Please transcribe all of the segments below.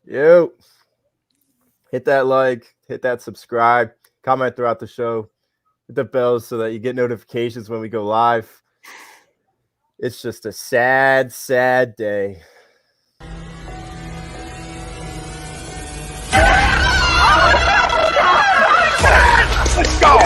Yo, hit that like, hit that subscribe, comment throughout the show, hit the bells so that you get notifications when we go live. It's just a sad, sad day. Let's go!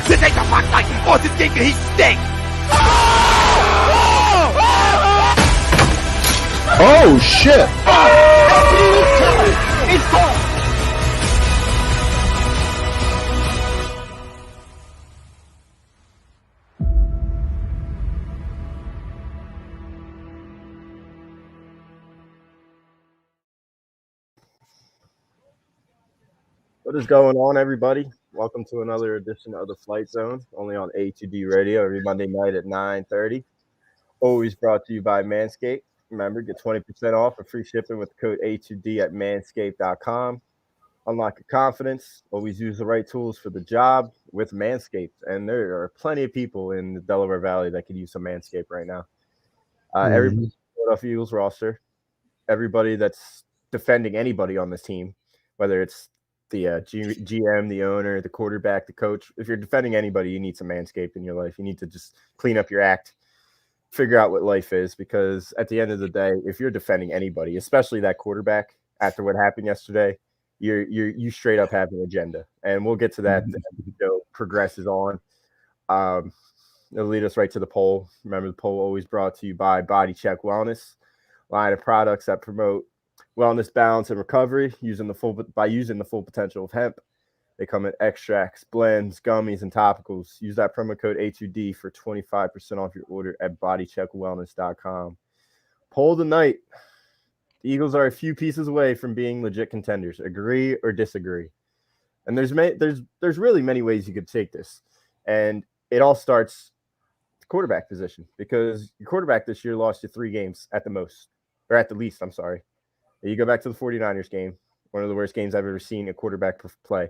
This ain't the fuck like oh, this game he stink! Oh shit! It's gone! What is going on, everybody? Welcome to another edition of the Flight Zone, only on A2D Radio every Monday night at 9:30. Always brought to you by Manscaped. Remember, get 20% off and free shipping with the code A2D at manscaped.com. Unlock your confidence. Always use the right tools for the job with Manscaped. And there are plenty of people in the Delaware Valley that could use some Manscaped right now. Everybody in the Philadelphia Eagles roster, everybody that's defending anybody on this team, whether it's the GM, the owner, the quarterback, the coach. If you're defending anybody, you need some Manscaped in your life. You need to just clean up your act, figure out what life is, because at the end of the day, if you're defending anybody, especially that quarterback, after what happened yesterday, you straight up have an agenda, and we'll get to that as the show progresses on. It'll lead us right to the poll. Remember, the poll always brought to you by Body Check Wellness, line of products that promote wellness, balance, and recovery using the full potential of hemp. They come in extracts, blends, gummies, and topicals. Use that promo code A2D for 25% off your order at bodycheckwellness.com. Poll tonight. The Eagles are a few pieces away from being legit contenders. Agree or disagree? And there's really many ways you could take this. And it all starts at the quarterback position, because your quarterback this year lost you 3 games at the most, or at the least, I'm sorry. You go back to the 49ers game, one of the worst games I've ever seen a quarterback play.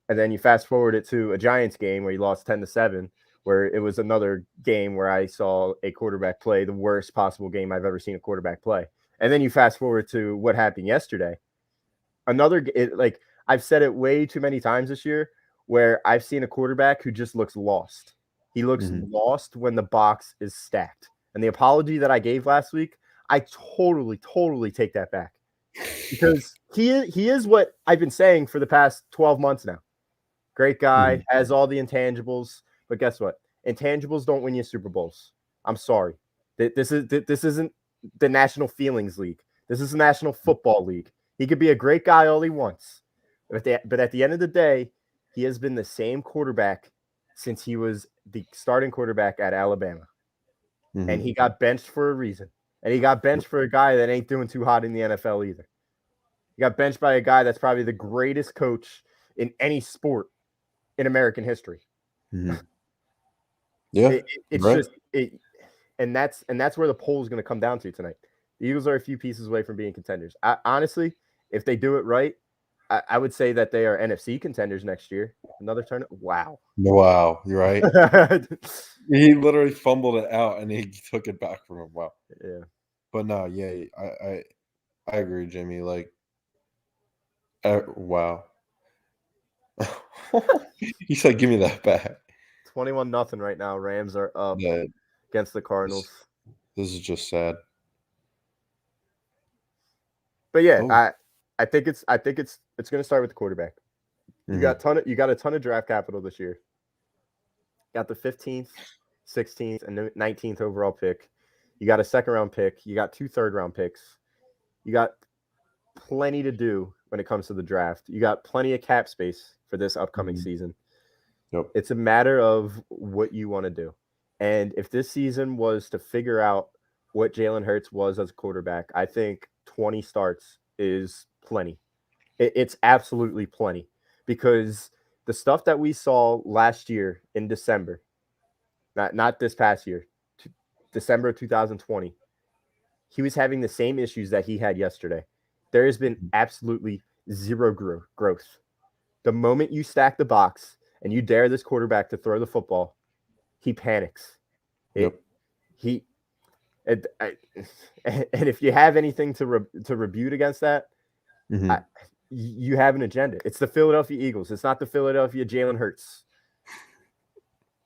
And then you fast forward it to a Giants game where you lost 10-7, where it was another game where I saw a quarterback play the worst possible game I've ever seen a quarterback play. And then you fast forward to what happened yesterday. I've said it way too many times this year, where I've seen a quarterback who just looks lost. He looks lost when the box is stacked. And the apology that I gave last week, I totally take that back, because he is what I've been saying for the past 12 months now. Great guy, has all the intangibles, but guess what? Intangibles don't win you Super Bowls. I'm sorry. This isn't the National Feelings League. This is the National Football League. He could be a great guy all he wants, but at the end of the day, he has been the same quarterback since he was the starting quarterback at Alabama, and he got benched for a reason. And he got benched for a guy that ain't doing too hot in the NFL either. He got benched by a guy that's probably the greatest coach in any sport in American history. Yeah, and that's where the poll is going to come down to tonight. The Eagles are a few pieces away from being contenders. Honestly, if they do it right, I would say that they are NFC contenders next year. Another turn. Wow, you're right. He literally fumbled it out and he took it back from him. Wow. Yeah. But no, yeah, I agree, Jimmy. Like, wow. He said, "Give me that back." 21-0 right now. Rams are up against the Cardinals. This is just sad. But yeah, I think it's going to start with the quarterback. You got a ton of draft capital this year. Got the 15th, 16th, and 19th overall pick. You got a second-round pick. You got 2 third-round picks. You got plenty to do when it comes to the draft. You got plenty of cap space for this upcoming season. Yep. It's a matter of what you want to do. And if this season was to figure out what Jalen Hurts was as a quarterback, I think 20 starts is plenty. It's absolutely plenty, because the stuff that we saw last year in December, not this past year, December of 2020, he was having the same issues that he had yesterday. There has been absolutely zero growth. The moment you stack the box and you dare this quarterback to throw the football, he panics. Yep. And if you have anything to rebuke against that, you have an agenda. It's the Philadelphia Eagles. It's not the Philadelphia Jalen Hurts.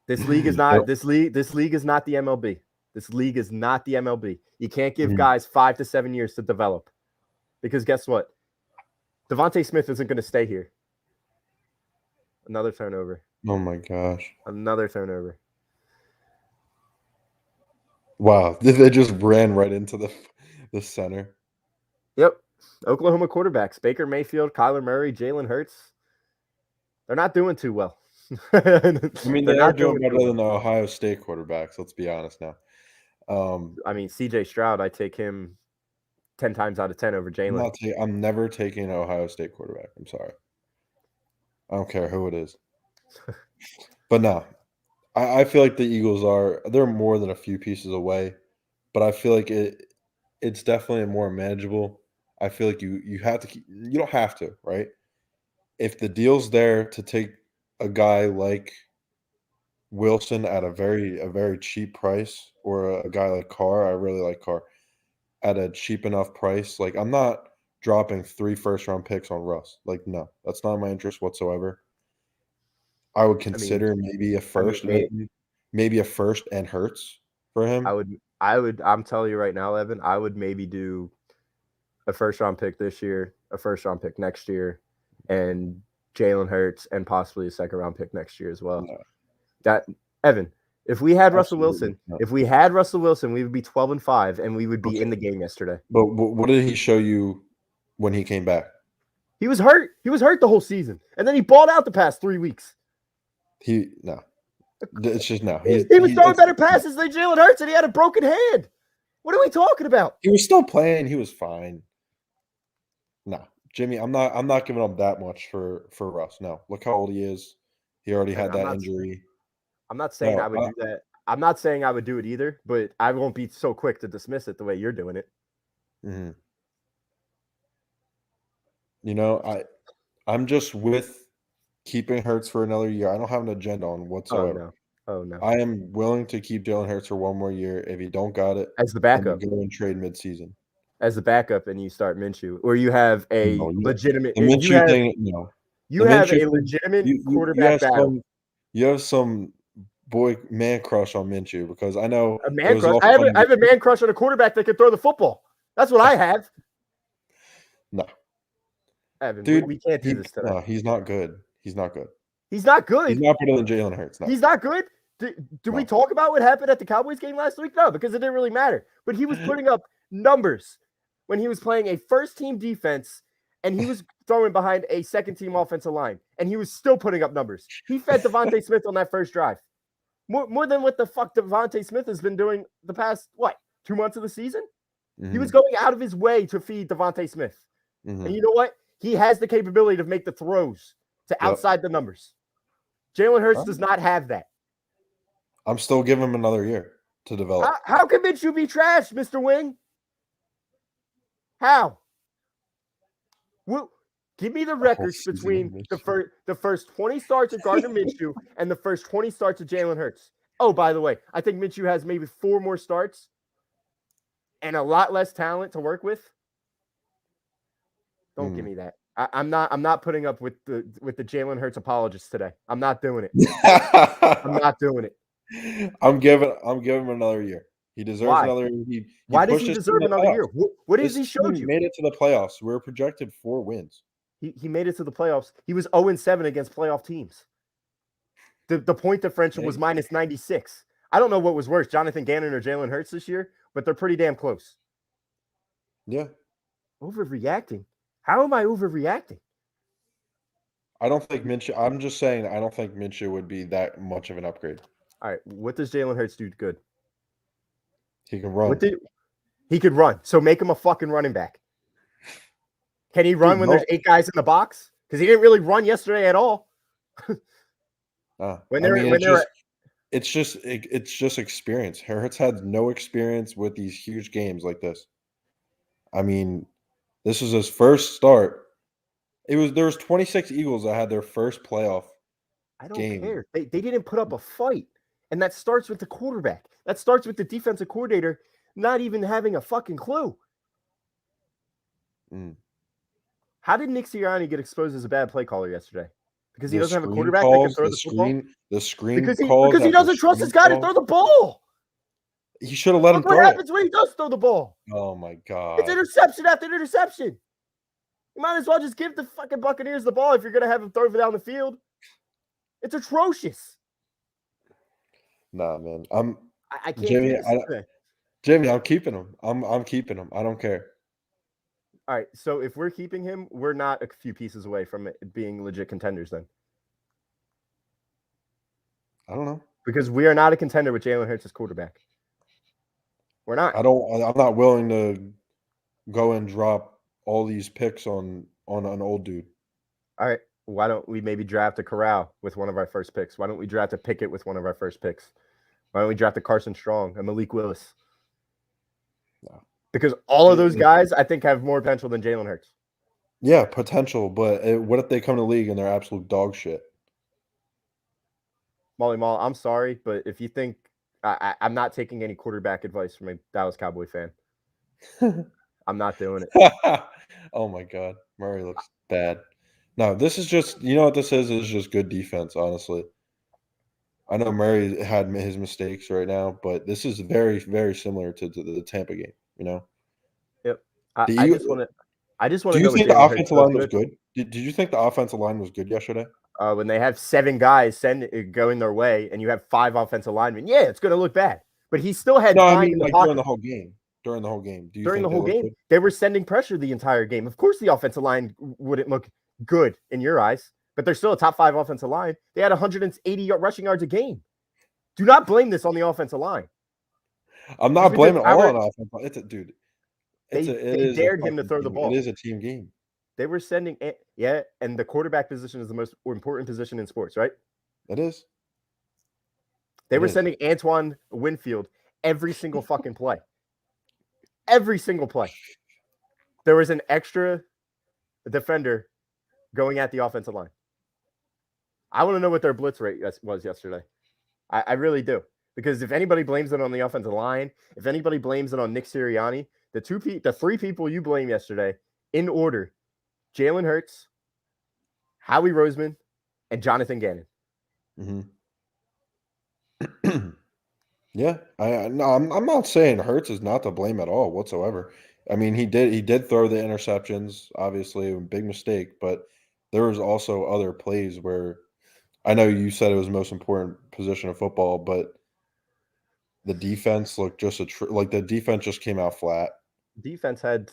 This league is not this league is not the MLB. This league is not the MLB. You can't give guys 5 to 7 years to develop. Because guess what? DeVonta Smith isn't going to stay here. Another turnover. Oh my gosh. Another turnover. Wow. They just ran right into the center. Yep. Oklahoma quarterbacks, Baker Mayfield, Kyler Murray, Jalen Hurts. They're not doing too well. I mean, they're not doing better than the Ohio State quarterbacks, let's be honest now. I mean, CJ Stroud, I take him 10 times out of 10 over Jalen. I'm never taking an Ohio State quarterback. I'm sorry. I don't care who it is. But no, I feel like the Eagles they're more than a few pieces away, but I feel like it's definitely more manageable. I feel like you have to you don't have to, right? If the deal's there to take a guy like Wilson at a very cheap price, or a guy like Carr, I really like Carr, at a cheap enough price. Like, I'm not dropping 3 first-round picks on Russ. Like, no, that's not in my interest whatsoever. I would consider maybe a first, maybe a first and Hurts for him. I'm telling you right now, Evan, I would maybe do a first-round pick this year, a first-round pick next year, and Jalen Hurts, and possibly a second-round pick next year as well. No. Evan, if we had Russell Wilson, we would be 12-5, and we would be in the game yesterday. But what did he show you when he came back? He was hurt. He was hurt the whole season, and then he balled out the past 3 weeks. It's just no. He was throwing better passes than Jalen Hurts, and he had a broken hand. What are we talking about? He was still playing. He was fine. No, Jimmy, I'm not giving up that much for Russ. No, look how old he is. He already had that injury. I'm not saying I would do that. I'm not saying I would do it either, but I won't be so quick to dismiss it the way you're doing it. Mm-hmm. You know, I'm just with keeping Hurts for another year. I don't have an agenda on whatsoever. Oh no. I am willing to keep Jalen Hurts for one more year. If you don't got it, as the backup, go and trade midseason. As the backup, and you start Minshew, or you have a legitimate. You have a legitimate quarterback battle. You have some man crush on Minshew, because I know a man crush. I have a man crush on a quarterback that can throw the football. That's what I have. No, Evan, dude, we can't do this today. No, he's not good. He's not good. He's not good. He's not better than Jalen Hurts. No. He's not good. Do we talk about what happened at the Cowboys game last week? No, because it didn't really matter. But he was putting up numbers when he was playing a first-team defense, and he was throwing behind a second-team offensive line, and he was still putting up numbers. He fed DeVonta Smith on that first drive. More than what the fuck DeVonta Smith has been doing the past, 2 months of the season? Mm-hmm. He was going out of his way to feed DeVonta Smith. Mm-hmm. And you know what? He has the capability to make the throws to outside the numbers. Jalen Hurts does not have that. I'm still giving him another year to develop. How can Minshew be trash, Mr. Wing? How? Well, give me the records between the first 20 starts of Gardner Minshew and the first 20 starts of Jalen Hurts. Oh, by the way, I think Minshew has maybe 4 more starts and a lot less talent to work with. Don't give me that. I'm not putting up with the Jalen Hurts apologists today. I'm not doing it. I'm not doing it. I'm giving him another year. He deserves another year. Why does he deserve another year? What has he showed you? He made it to the playoffs. We were projected 4 wins. He made it to the playoffs. He was 0-7 against playoff teams. The point differential was minus 96. I don't know what was worse, Jonathan Gannon or Jalen Hurts this year, but they're pretty damn close. Yeah. Overreacting. How am I overreacting? I don't think Minshew. I'm just saying I don't think Minshew would be that much of an upgrade. All right. What does Jalen Hurts do good? He can run. He could run. So make him a fucking running back. Can he run when there's 8 guys in the box? Because he didn't really run yesterday at all. It's just experience. Hurts had no experience with these huge games like this. I mean, this is his first start There was 26 Eagles that had their first playoff I don't game. care. They didn't put up a fight. And that starts with the quarterback. That starts with the defensive coordinator not even having a fucking clue. How did Nick Sirianni get exposed as a bad play caller yesterday? Because he doesn't have a quarterback that can throw the football? The screen Because he doesn't trust his guy to throw the ball. He should have let him throw it. What happens when he does throw the ball? Oh, my God. It's interception after interception. You might as well just give the fucking Buccaneers the ball if you're going to have him throw it down the field. It's atrocious. Nah, man. I can't. Jimmy, I'm keeping him. I'm keeping him. I don't care. All right, so if we're keeping him, we're not a few pieces away from it being legit contenders then. I don't know. Because we are not a contender with Jalen Hurts as quarterback. We're not. I'm not willing to go and drop all these picks on an old dude. All right, why don't we maybe draft a Corral with one of our first picks? Why don't we draft a Pickett with one of our first picks? Why don't we draft a Carson Strong, a Malik Willis? No. Because all of those guys, I think, have more potential than Jalen Hurts. Yeah, potential, but what if they come to the league and they're absolute dog shit? Molly Mall, I'm sorry, but if you think I'm not taking any quarterback advice from a Dallas Cowboy fan. I'm not doing it. Oh, my God. Murray looks bad. No, this is just – you know what this is? It's just good defense, honestly. I know Murray had his mistakes right now, but this is very, very similar to the Tampa game, you know? Yep. I just want to Do you think the offensive line was good? Did you think the offensive line was good yesterday? When they have 7 guys going their way and you have 5 offensive linemen, yeah, it's going to look bad. But he still had time in the pocket. during the whole game. During the whole game. During the whole game, they were sending pressure the entire game. Of course, the offensive line wouldn't look good in your eyes, but they're still a top 5 offensive line. They had 180 rushing yards a game. Do not blame this on the offensive line. I'm not blaming all on offense. It's a dude. They dared him to throw the ball. It is a team game. They were sending and the quarterback position is the most important position in sports, right? It is. They were sending Antoine Winfield every single fucking play. Every single play. There was an extra defender going at the offensive line. I want to know what their blitz rate was yesterday. I really do. Because if anybody blames it on the offensive line, if anybody blames it on Nick Sirianni, the 3 people you blame yesterday, in order, Jalen Hurts, Howie Roseman, and Jonathan Gannon. Mm-hmm. Yeah, I'm not saying Hurts is not to blame at all whatsoever. I mean, he did throw the interceptions, obviously a big mistake, but there was also other plays where I know you said it was the most important position of football, but the defense looked just like the defense just came out flat. Defense had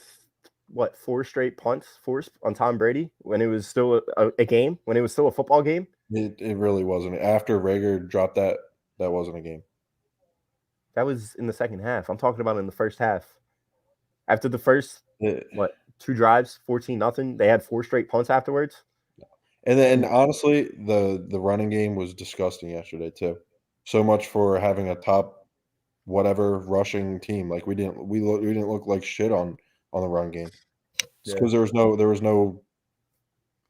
4 straight punts forced on Tom Brady when it was still a game, when it was still a football game. It really wasn't. After Rager dropped that wasn't a game. That was in the second half. I'm talking about in the first half. After the first 2 drives, 14-0, they had 4 straight punts afterwards. And honestly, the running game was disgusting yesterday too. So much for having a top whatever rushing team. Like we didn't look like shit on the run game. It's because there was no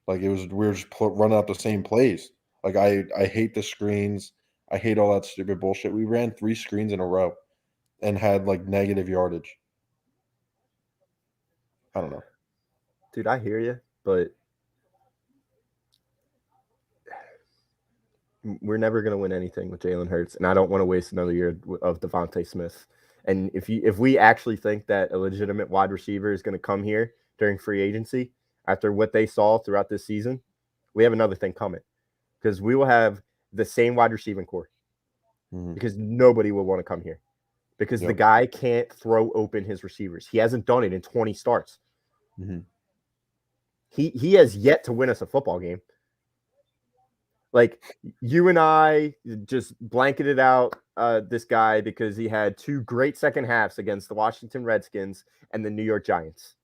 like we were just running out the same plays. Like I hate the screens. I hate all that stupid bullshit. We ran 3 screens in a row and had like negative yardage. I don't know. Dude, I hear you, but we're never going to win anything with Jalen Hurts, and I don't want to waste another year of DeVonta Smith. And if we actually think that a legitimate wide receiver is going to come here during free agency after what they saw throughout this season, we have another thing coming because we will have the same wide receiving core because nobody will want to come here because the guy can't throw open his receivers. He hasn't done it in 20 starts. He has yet to win us a football game. Like you and I just blanketed out this guy because he had 2 great second halves against the Washington Redskins and the New York Giants.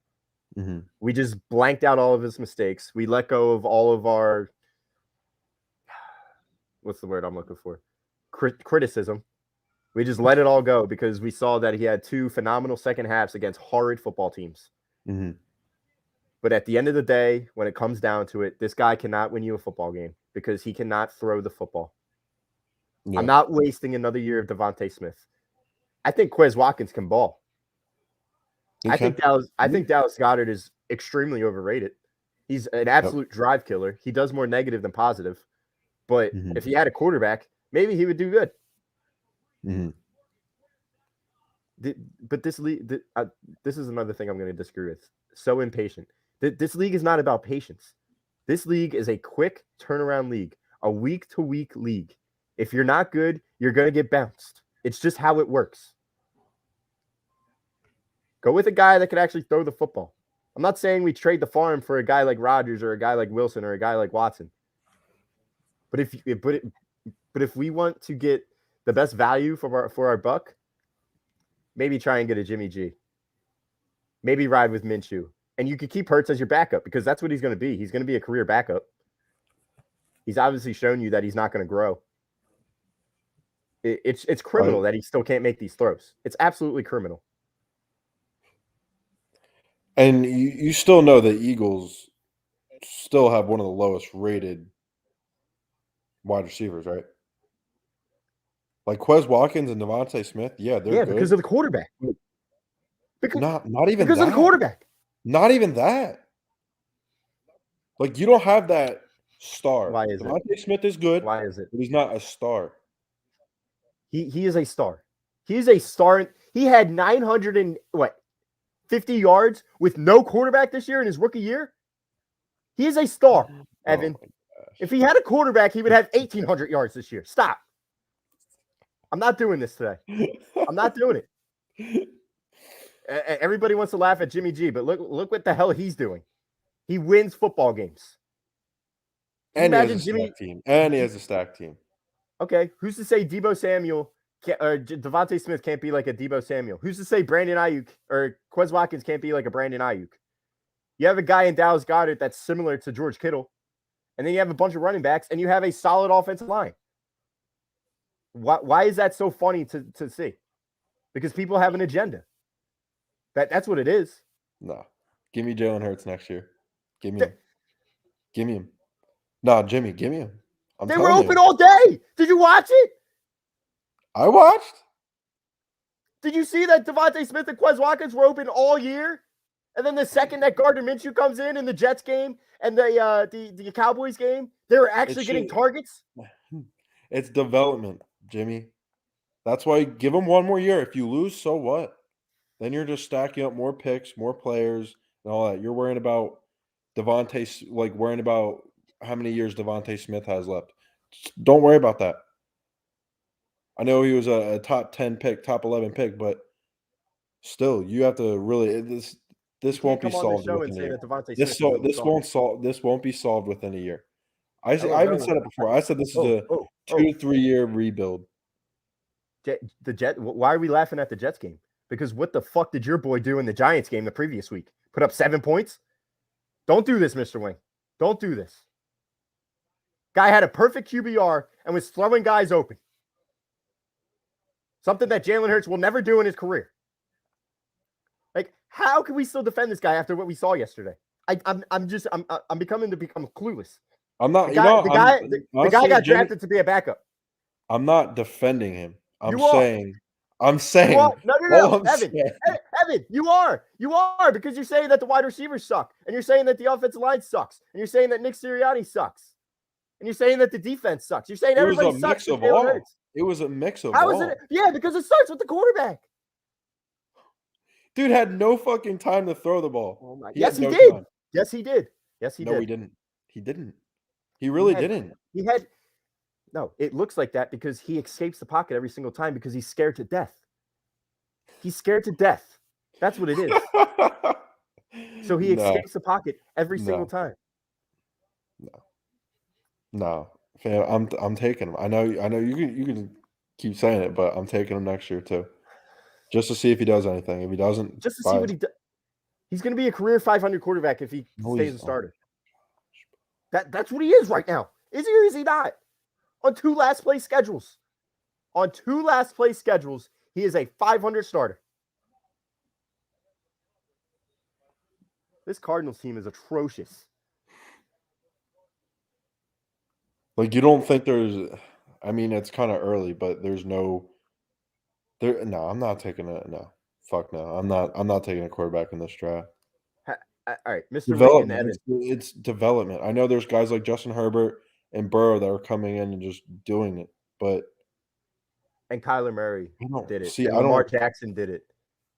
We just blanked out all of his mistakes. We let go of all of our what's the word I'm looking for? Criticism. We just let it all go because we saw that he had 2 phenomenal second halves against horrid football teams. But at the end of the day, when it comes down to it, this guy cannot win you a football game because he cannot throw the football. Yeah. I'm not wasting another year of DeVonta Smith. I think Quez Watkins can ball. I think Dallas Goedert is extremely overrated. He's an absolute drive killer. He does more negative than positive. But if he had a quarterback, maybe he would do good. But this league, this is another thing I'm going to disagree with. So impatient. This league is not about patience. This league is a quick turnaround league, a week-to-week league. If you're not good, you're going to get bounced. It's just how it works. Go with a guy that can actually throw the football. I'm not saying we trade the farm for a guy like Rodgers or a guy like Wilson or a guy like Watson. But if we want to get the best value for our buck, maybe try and get a Jimmy G. Maybe ride with Minshew. And you could keep Hurts as your backup because that's what he's going to be. He's going to be a career backup. He's obviously shown you that he's not going to grow. It's criminal that he still can't make these throws. It's absolutely criminal. And you still know the Eagles still have one of the lowest rated wide receivers, right? Like Quez Watkins and DeVonta Smith, they're good. Because of the quarterback. Not even because of the quarterback. Not even that. Like you don't have that star. Why is DeVonta Smith is good. Why is it? But he's not a star. He is a star. He is a star. He had 50 yards with no quarterback this year in his rookie year. He is a star, Evan. If he had a quarterback, he would have 1,800 yards this year. Stop. I'm not doing this today. I'm not doing it. Everybody wants to laugh at Jimmy G, but look what the hell he's doing. He wins football games. And he has a stacked team. Okay, who's to say Deebo Samuel or DeVonta Smith can't be like a Deebo Samuel? Who's to say Brandon Ayuk or Quez Watkins can't be like a Brandon Ayuk? You have a guy in Dallas Goedert that's similar to George Kittle, and then you have a bunch of running backs, and you have a solid offensive line. Why is that so funny to see? Because people have an agenda. That's what it is. No. Give me Jalen Hurts next year. Give me him. Give me him. No, Jimmy, give me him. They were open all day. Did you watch it? I watched. Did you see that DeVonta Smith and Quez Watkins were open all year? And then the second that Gardner Minshew comes in the Jets game and the Cowboys game, they were actually getting targets? It's development, Jimmy. That's why give them one more year. If you lose, so what? Then you're just stacking up more picks, more players, and all that. You're worrying about worrying about how many years DeVonta Smith has left. Don't worry about that. I know he was a top 10 pick, top 11 pick, but still, you have to really this won't be solved within a year. This won't be solved within a year. I even said it before. I said this is a 2 to 3 year rebuild. Why are we laughing at the Jets game? Because what the fuck did your boy do in the Giants game the previous week? Put up 7 points? Don't do this, Mr. Wing. Don't do this. Guy had a perfect QBR and was throwing guys open. Something that Jalen Hurts will never do in his career. Like, how can we still defend this guy after what we saw yesterday? I'm becoming clueless. I'm not. The guy got drafted to be a backup. I'm not defending him. I'm saying. No, Evan, you are because you're saying that the wide receivers suck, and you're saying that the offensive line sucks, and you're saying that Nick Sirianni sucks, and you're saying that the defense sucks. You're saying everybody sucks. It was a mix of all. Yeah, because it starts with the quarterback. Dude had no fucking time to throw the ball. Oh my! Yes, he did. Yes, he did. No, he didn't. He didn't. He really didn't. He had. No, it looks like that because he escapes the pocket every single time because he's scared to death. He's scared to death. That's what it is. So he escapes the pocket every single time. No, fam, I'm taking him. I know you can keep saying it, but I'm taking him next year too, just to see if he does anything. If he doesn't, just to see what he does. He's going to be a career 500 quarterback if he stays a starter. That's what he is right now. Is he or is he not? On 2 last place schedules. He is a 500 starter. This Cardinals team is atrocious. Like, you don't think there's – I mean, it's kind of early, but there's no – no, I'm not taking a – no. Fuck no. I'm not taking a quarterback in this draft. All right, Mr. Wing and Development. Evan. It's development. I know there's guys like Justin Herbert and Burrow that are coming in and just doing it, but And Kyler Murray did it. see, and I Lamar don't Jackson did it.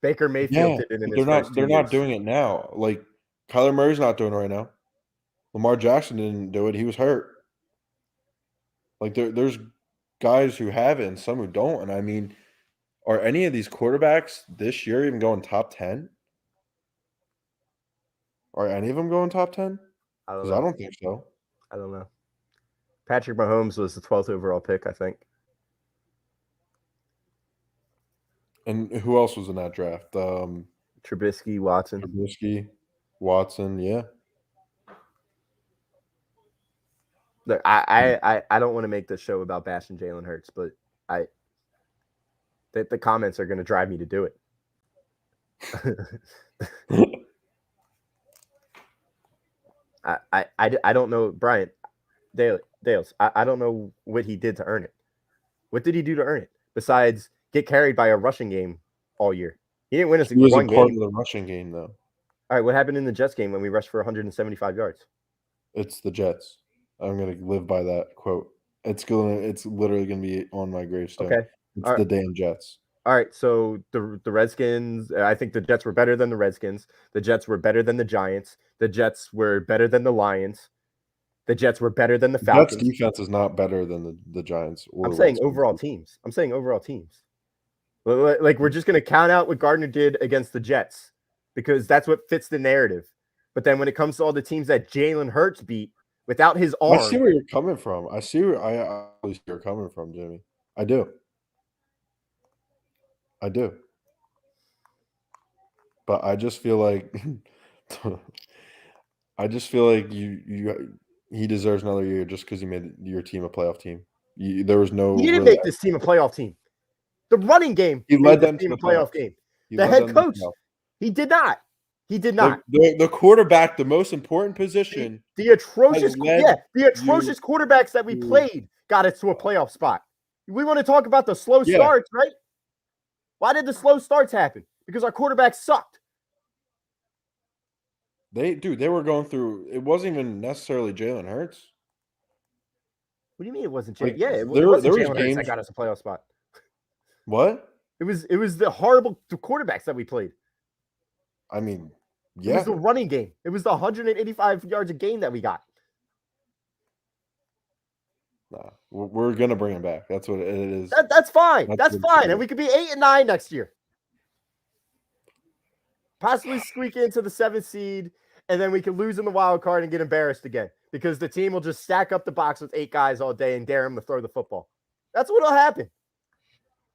Baker Mayfield did it in his first 2 they're years. not doing it now. Like, Kyler Murray's not doing it right now. Lamar Jackson didn't do it. He was hurt. Like, there's guys who have it and some who don't. And I mean, are any of these quarterbacks this year even going top 10? Are any of them going top 10? Because I don't think so. I don't know. Patrick Mahomes was the 12th overall pick, I think. And who else was in that draft? Trubisky, Watson. Watson, yeah. Look, I don't want to make this show about bashing Jalen Hurts, but the comments are going to drive me to do it. I don't know, Brian Dales. I don't know what he did to earn it. What did he do to earn it besides get carried by a rushing game all year? He didn't win us one game. Part of the rushing game, though. All right, what happened in the Jets game when we rushed for 175 yards? It's the Jets. I'm gonna live by that quote. It's literally gonna be on my gravestone. Okay, it's the damn Jets. All right, so the Redskins. I think the Jets were better than the Redskins. The Jets were better than the Giants. The Jets were better than the Lions. The Jets were better than the Falcons. Jets defense is not better than the Giants. I'm saying overall teams. Like, we're just going to count out what Gardner did against the Jets because that's what fits the narrative. But then when it comes to all the teams that Jalen Hurts beat without his arm. I see where you're coming from. I see where you're coming from, Jimmy. I do. But I just feel like he deserves another year just because he made your team a playoff team. There was no. He didn't make this team a playoff team. The running game led them to a playoff game. The head coach, he did not. The quarterback, the most important position. The atrocious quarterbacks that we played got us to a playoff spot. We want to talk about the slow starts, right? Why did the slow starts happen? Because our quarterbacks sucked. They were going through. It wasn't even necessarily Jalen Hurts. What do you mean it wasn't Jalen? It wasn't Jalen Hurts that got us a playoff spot. What? It was the horrible quarterbacks that we played. I mean, yeah. It was the running game. It was the 185 yards a game that we got. Nah, we're gonna bring him back. That's what it is. That's fine. That's fine, and we could be 8-9 next year. Possibly squeak into the 7th seed, and then we could lose in the wild card and get embarrassed again because the team will just stack up the box with 8 guys all day and dare them to throw the football. That's what'll happen.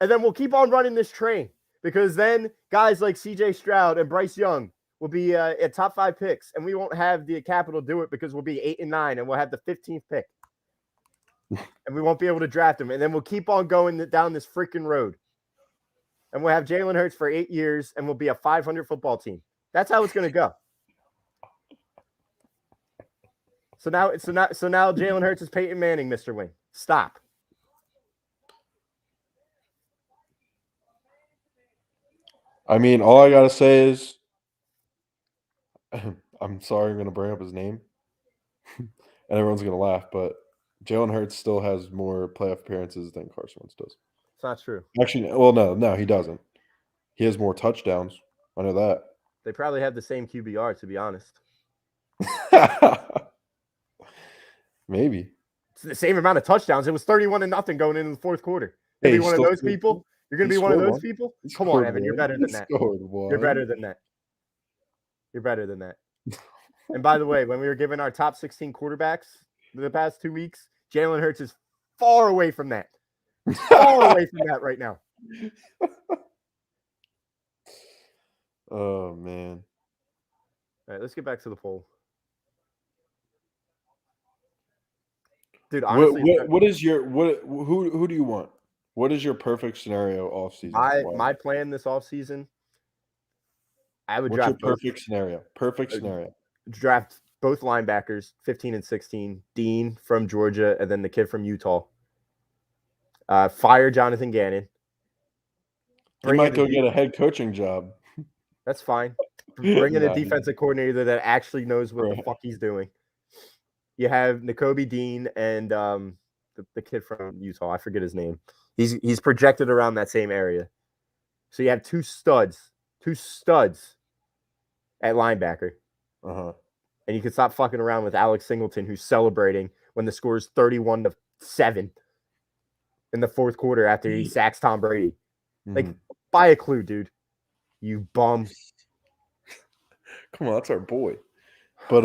And then we'll keep on running this train because then guys like C.J. Stroud and Bryce Young will be at top 5 picks, and we won't have the capital to do it because we'll be 8-9 and we'll have the 15th pick. And we won't be able to draft him. And then we'll keep on going down this freaking road. And we'll have Jalen Hurts for 8 years, and we'll be a 500 football team. That's how it's going to go. So now Jalen Hurts is Peyton Manning, Mr. Wing. Stop. I mean, all I gotta say is, I'm sorry, I'm going to bring up his name, and everyone's going to laugh, but Jalen Hurts still has more playoff appearances than Carson Wentz does. It's not true. Actually, well, no, he doesn't. He has more touchdowns. I know that. They probably have the same QBR, to be honest. Maybe. It's the same amount of touchdowns. It was 31-0 going into the fourth quarter. You're going to be one of those people? You're going to be one of those people? Come on, Evan. You're better than that. You're better than that. You're better than that. And by the way, when we were giving our top 16 quarterbacks the past 2 weeks, Jalen Hurts is far away from that. Far away from that right now. Oh, man. All right, let's get back to the poll. Dude, honestly, who do you want? What is your perfect scenario offseason? My plan this offseason, I would What's your draft both. perfect scenario? Perfect scenario. Draft both linebackers, 15 and 16. Dean from Georgia, and then the kid from Utah. Fire Jonathan Gannon. He might go get a head coaching job. That's fine. Bring in a Nah, defensive coordinator that actually knows what the fuck he's doing. You have Nakobe Dean and the kid from Utah. I forget his name. He's projected around that same area. So you have two studs at linebacker. Uh-huh. And you can stop fucking around with Alex Singleton, who's celebrating when the score is 31-7 in the fourth quarter after he sacks Tom Brady. Like, buy a clue, dude. You bum. Come on, that's our boy. But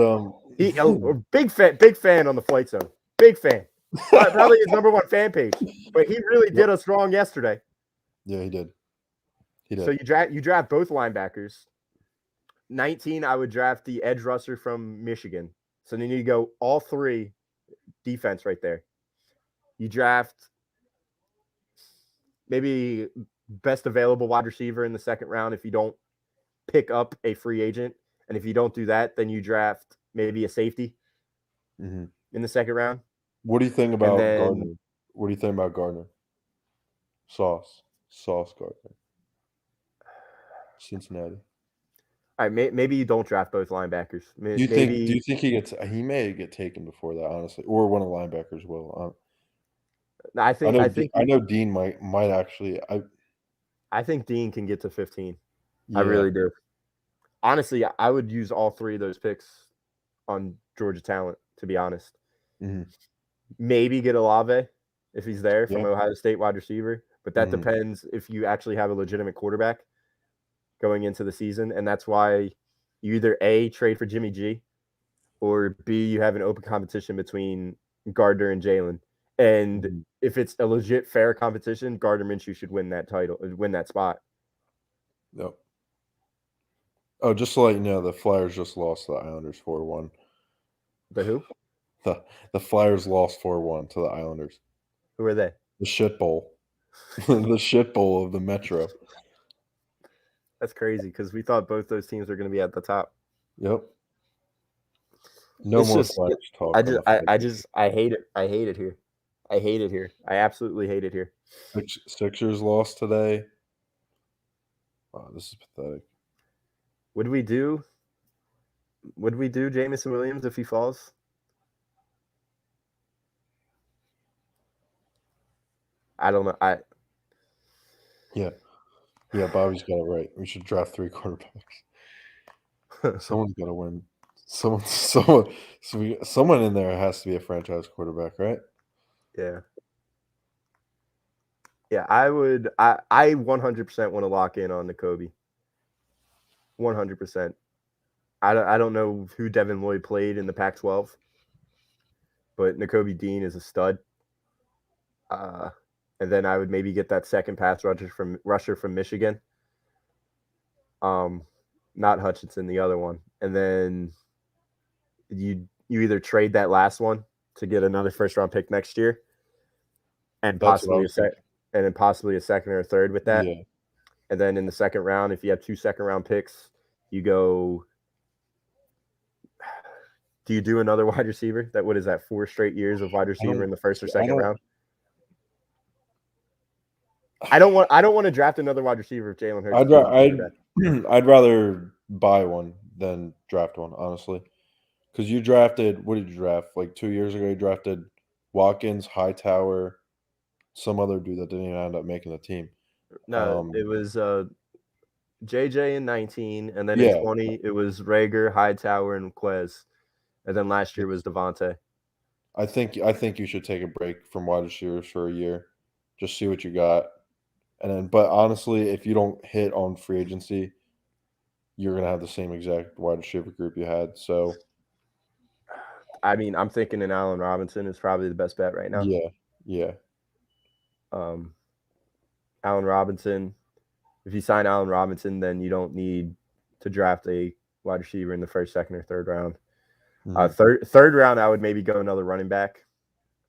big fan on the Flight Zone. Big fan. Probably his number one fan page. But he really did us wrong yesterday. Yeah, he did. So you draft both linebackers. 19, I would draft the edge rusher from Michigan. So then you go all three defense right there. You draft maybe best available wide receiver in the second round if you don't pick up a free agent. And if you don't do that, then you draft maybe a safety in the second round. What do you think about Gardner? What do you think about Gardner? Sauce Gardner. Cincinnati. All right, maybe you don't draft both linebackers. Do you think he may get taken before that, honestly, or one of the linebackers will? I know Dean might actually. I think Dean can get to 15. Yeah. I really do. Honestly, I would use all three of those picks on Georgia talent, to be honest. Maybe get Olave if he's there from Ohio State wide receiver, but that depends if you actually have a legitimate quarterback going into the season, and that's why you either A, trade for Jimmy G, or B, you have an open competition between Gardner and Jalen. And if it's a legit fair competition, Gardner Minshew should win that spot. Yep. Oh, just to let you know, the Flyers just lost to the Islanders 4-1. The who? The Flyers lost 4-1 to the Islanders. Who are they? The shit bowl. The shit bowl of the Metro. That's crazy because we thought both those teams were going to be at the top. Yep. No more Flyers talk. I hate it. I hate it here. I hate it here. I absolutely hate it here. Sixers lost today. Wow, this is pathetic. Would we do Jamison Williams if he falls? I don't know. Yeah, Bobby's got it right. We should draft 3 quarterbacks. Someone's got to win. Someone in there has to be a franchise quarterback, right? Yeah. Yeah, I would. I 100% want to lock in on Nakobe. 100%. I don't know who Devin Lloyd played in the Pac-12, but Nakobe Dean is a stud. And then I would maybe get that second pass rusher from Michigan. Not Hutchinson, the other one. And then you either trade that last one to get another first-round pick next year, and possibly a second or a third with that. Yeah. And then in the second round, if you have 2 second-round picks, you go. Do you do another wide receiver? What is that? 4 straight years of wide receiver in the first or second round? I don't want to draft another wide receiver if Jalen Hurts. I'd rather buy one than draft one, honestly. Because you drafted, what did you draft? Like 2 years ago, you drafted Watkins, Hightower, some other dude that didn't even end up making the team. No, it was JJ in 19, and then in 20, it was Rager, Hightower, and Quez. And then last year was DeVonta. I think you should take a break from wide receivers for a year. Just see what you got. But honestly, if you don't hit on free agency, you're gonna have the same exact wide receiver group you had. So, I mean, I'm thinking Allen Robinson is probably the best bet right now. Yeah. Allen Robinson. If you sign Allen Robinson, then you don't need to draft a wide receiver in the first, second, or third round. Third round, I would maybe go another running back.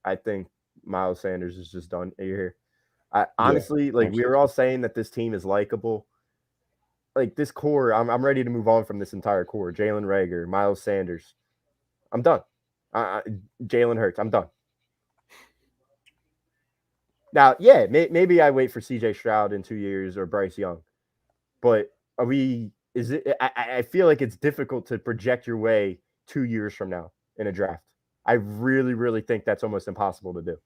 I think Miles Sanders is just done here. Honestly, we were all saying that this team is likable. like this core, I'm ready to move on from this entire core. Jalen Reagor, Miles Sanders. I'm done. Jalen Hurts. I'm done. Now, yeah, maybe I wait for CJ Stroud in 2 years or Bryce Young, but are we? Is it? I feel like it's difficult to project your way 2 years from now in a draft. I really, really think that's almost impossible to do.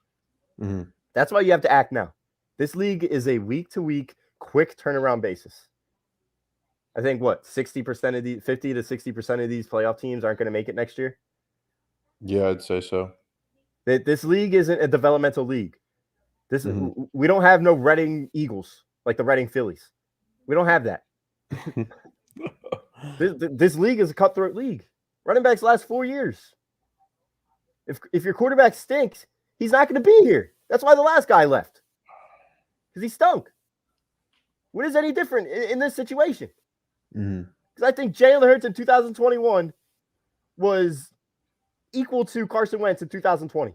Mm-hmm. That's why you have to act now. This league is a week-to-week, quick turnaround basis. I think 60% of the 50 to 60% of these playoff teams aren't going to make it next year. Yeah, I'd say so. This league isn't a developmental league. We don't have no Reading Eagles like the Reading Phillies. We don't have that. This league is a cutthroat league. Running backs last 4 years. If your quarterback stinks, he's not going to be here. That's why the last guy left. Because he stunk. What is any different in this situation? Because I think Jalen Hurts in 2021 was equal to Carson Wentz in 2020.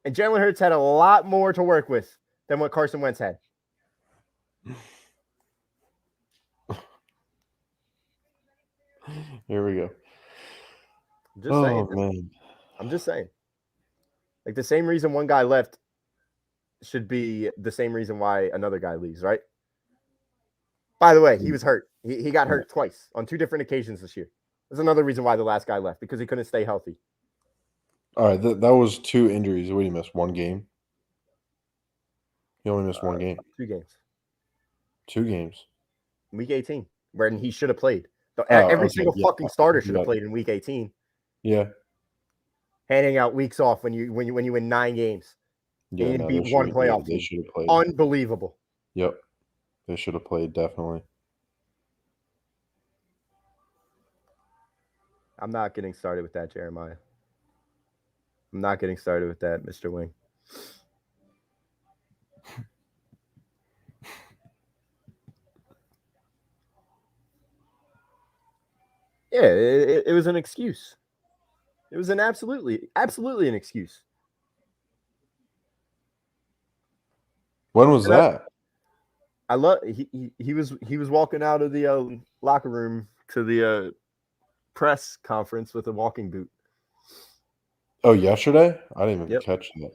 And Jalen Hurts had a lot more to work with than what Carson Wentz had. Here we go. I'm just saying. Like the same reason one guy left should be the same reason why another guy leaves, right? By the way, he was hurt. He got hurt twice on 2 different occasions this year. There's another reason why the last guy left, because he couldn't stay healthy. All right, that was 2 injuries. What did he miss? 1 game? He only missed 1 game. 2 games. 2 games. Week 18, when he should have played. Every single fucking starter should have played in week 18. Yeah. Handing out weeks off when you win 9 games. Yeah, you beat one playoff team. They should have played. Unbelievable. Yep. They should have played, definitely. I'm not getting started with that, Jeremiah. I'm not getting started with that, Mr. Wing. Yeah, it was an excuse. It was an absolutely an excuse. When was that? I love he was walking out of the locker room to the press conference with a walking boot. Oh, yesterday? I didn't even catch that.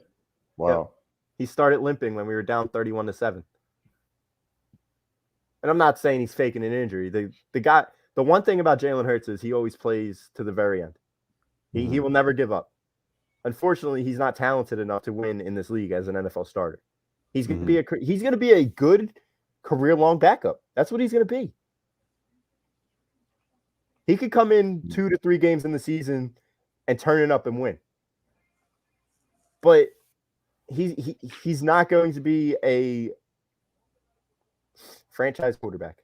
Wow. Yep. He started limping when we were down 31-7. And I'm not saying he's faking an injury. The one thing about Jalen Hurts is he always plays to the very end. He will never give up. Unfortunately, he's not talented enough to win in this league as an NFL starter. He's going to be a good career-long backup. That's what he's going to be. He could come in 2 to 3 games in the season and turn it up and win. But he's not going to be a franchise quarterback.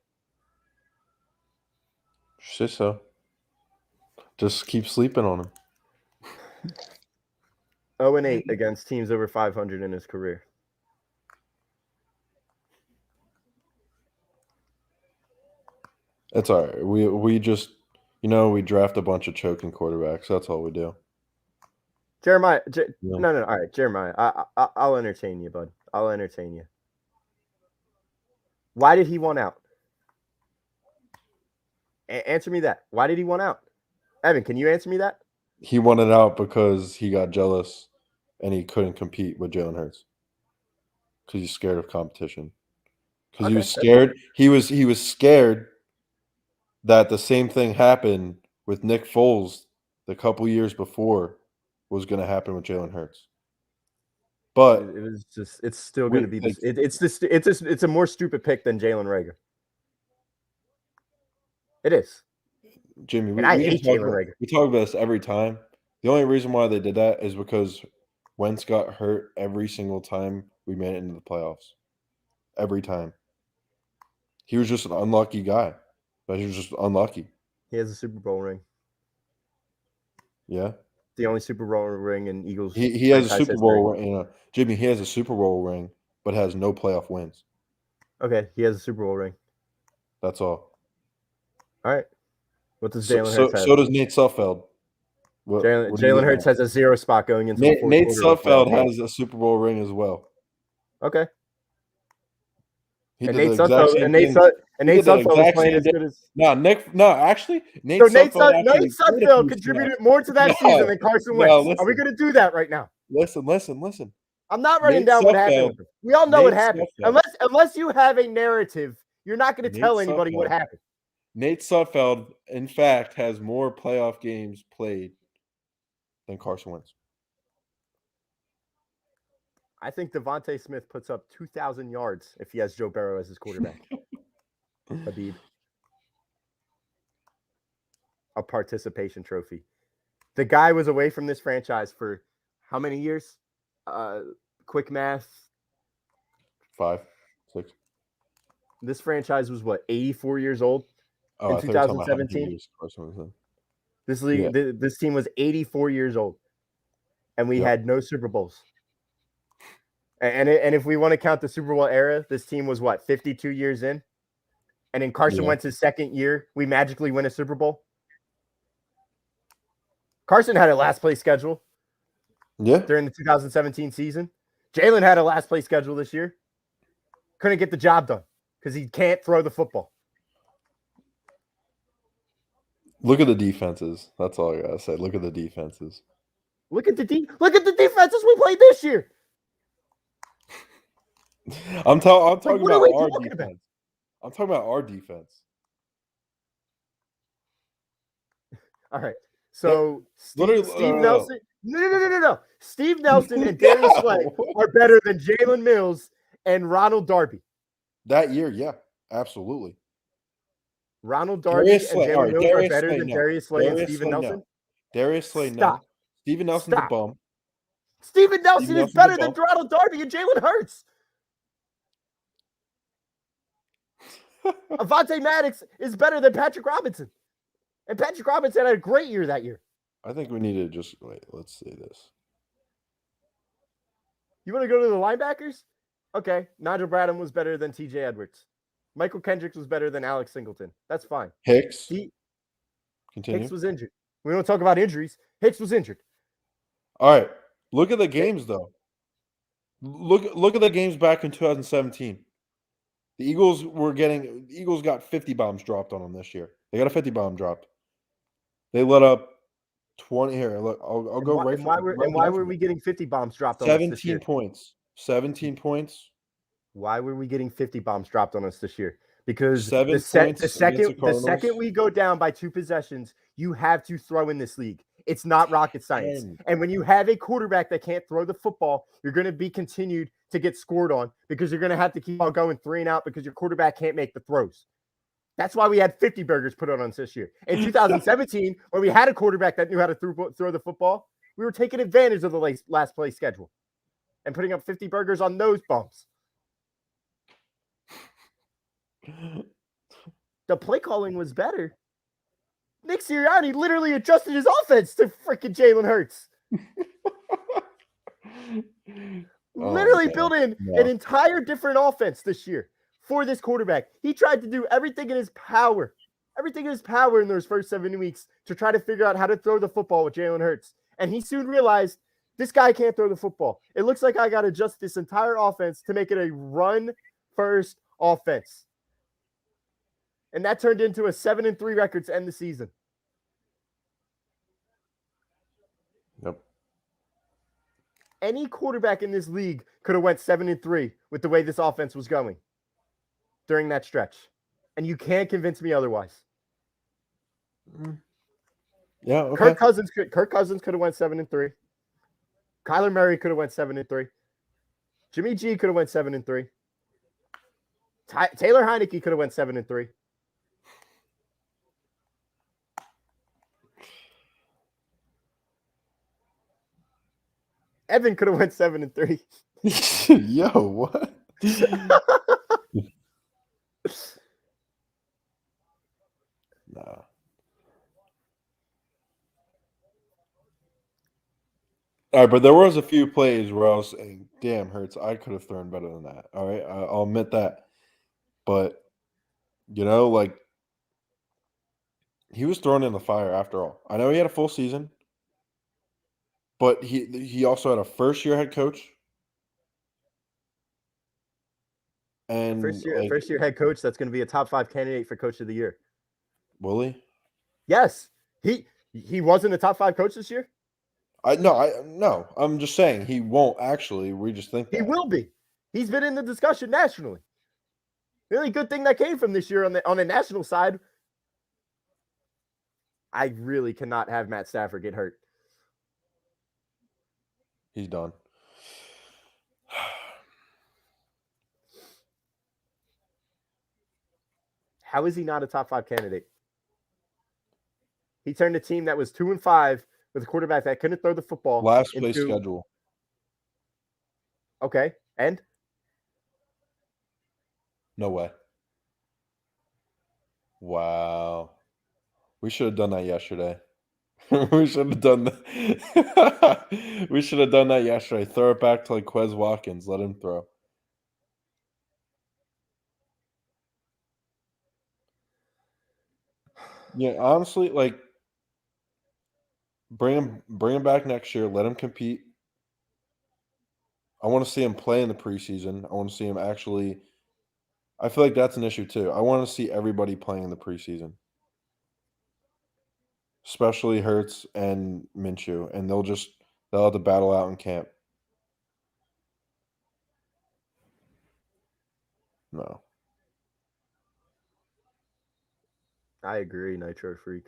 Shit, so. Just keep sleeping on him. 0-8 against teams over 500 in his career. It's all right. We just, we draft a bunch of choking quarterbacks. That's all we do. Jeremiah, no. All right, Jeremiah, I'll entertain you, bud. I'll entertain you. Why did he want out? Answer me that. Why did he want out? Evan, can you answer me that? He wanted out because he got jealous and he couldn't compete with Jalen Hurts because he's scared of competition. Because he was scared. He was scared that the same thing happened with Nick Foles the couple years before was going to happen with Jalen Hurts. But it's still going to be this. It's a more stupid pick than Jalen Reagor. It is. Jimmy, I hate Jalen Reagor. We talk about this every time. The only reason why they did that is because Wentz got hurt every single time we made it into the playoffs. Every time. He was just an unlucky guy. But he was just unlucky. He has a Super Bowl ring. Yeah. The only Super Bowl ring in Eagles. He has a Super Bowl ring. Jimmy, he has a Super Bowl ring, but has no playoff wins. Okay, he has a Super Bowl ring. That's all. All right. What does Jalen Hurts have? So does Nate Sudfeld. Jalen Hurts has a 0 spot going into the fourth Nate quarter. Sudfeld has a Super Bowl ring as well. Okay. He and did Nate And Nate Sudfeld was exact playing same as day. good as. Actually, So Nate Sudfeld actually played a Sudfeld few contributed snaps. more to that season than Carson Wentz. Are we listen. going to do that right now? Listen. I'm not running Nate down what happened Sudfeld. with him. We all know what Nate happened. Sudfeld. Unless you have a narrative, you're not going to Nate tell anybody what Sudfeld. happened. Nate Sudfeld, in fact, has more playoff games played than Carson Wentz. I think DeVonta Smith puts up 2,000 yards if he has Joe Burrow as his quarterback. Habib. A participation trophy. The guy was away from this franchise for how many years? Quick math. 5, 6. This franchise was what, 84 years old in I thought you were talking about how many 2017? years Carson was in. This league, Yeah. this team was 84 years old, and we had no Super Bowls. And if we want to count the Super Bowl era, this team was what, 52 years in? And in Carson Wentz's second year, we magically win a Super Bowl. Carson had a last place schedule. During the 2017 season. Jalen had a last place schedule this year. Couldn't get the job done because he can't throw the football. Look at the defenses. That's all I gotta say. Look at the defenses. Look at the defenses we played this year. I'm talking what about are we our talking defense. about? I'm talking about our defense. All right. So Literally, Steve Nelson. No. Steve Nelson and Darius Slay are better than Jalen Mills and Ronald Darby. That year, yeah, absolutely. Ronald Darby and Jalen Mills are better than Darius Slay and Steven Nelson? Darius Slay, Stop. no. Steven Nelson's a bum. Steven Nelson is better than Ronald Darby and Jalen Hurts. Avonte Maddox is better than Patrick Robinson. And Patrick Robinson had a great year that year. I think we need to just wait. Let's see this. You want to go to the linebackers? Okay. Nigel Bradham was better than TJ Edwards. Michael Kendricks was better than Alex Singleton. That's fine. Hicks. Continue. Hicks was injured. We don't talk about injuries. Hicks was injured. All right. Look at the games, though. Look at the games back in 2017. The Eagles got 50 bombs dropped on them this year. They got a 50 bomb dropped. They let up 20 here. Look, I'll go right. Why were we getting 50 bombs dropped on us this year? 17 points. 17 points. Why were we getting 50 bombs dropped on us this year? Because the second we go down by 2 possessions, you have to throw in this league. It's not rocket science. And when you have a quarterback that can't throw the football, you're going to be continued to get scored on because you're going to have to keep on going 3 and out because your quarterback can't make the throws. That's why we had 50 burgers put on us this year. In 2017, when we had a quarterback that knew how to throw the football, we were taking advantage of the last play schedule and putting up 50 burgers on those bumps. The play calling was better. Nick Sirianni literally adjusted his offense to freaking Jalen Hurts. Literally built in an entire different offense this year for this quarterback. He tried to do everything in his power in those first 7 weeks to try to figure out how to throw the football with Jalen Hurts. And he soon realized this guy can't throw the football. It looks like I got to adjust this entire offense to make it a run-first offense. And that turned into a 7-3 record to end the season. Yep. Any quarterback in this league could have went 7-3 with the way this offense was going during that stretch. And you can't convince me otherwise. Yeah, okay. Kirk Cousins could have went 7-3. Kyler Murray could have went 7-3. Jimmy G could have went 7-3. Taylor Heineke could have went 7-3. Evan could have went 7-3. Yo, what? Nah. All right, but there was a few plays where I was saying, damn, Hurts, I could have thrown better than that. All right, I'll admit that. But, like, he was thrown in the fire after all. I know he had a full season, but he also had a first-year head coach. And first year head coach that's going to be a top 5 candidate for coach of the year. Will he? Yes. He wasn't a top 5 coach this year? No. I'm just saying he won't actually. We just think that. He will be. He's been in the discussion nationally. The only good thing that came from this year on the national side, I really cannot have Matt Stafford get hurt. He's done. How is he not a top 5 candidate? He turned a team that was 2-5 with a quarterback that couldn't throw the football. Last place schedule. Okay. And? No way. Wow. We should have done that yesterday. We should have done that. We should have done that yesterday. Throw it back to like Quez Watkins. Let him throw. Yeah, honestly, like bring him back next year. Let him compete. I want to see him play in the preseason. I want to see him actually. I feel like that's an issue too. I want to see everybody playing in the preseason, especially Hurts and Minshew, and they'll have to battle out in camp. No. I agree, Nitro Freak.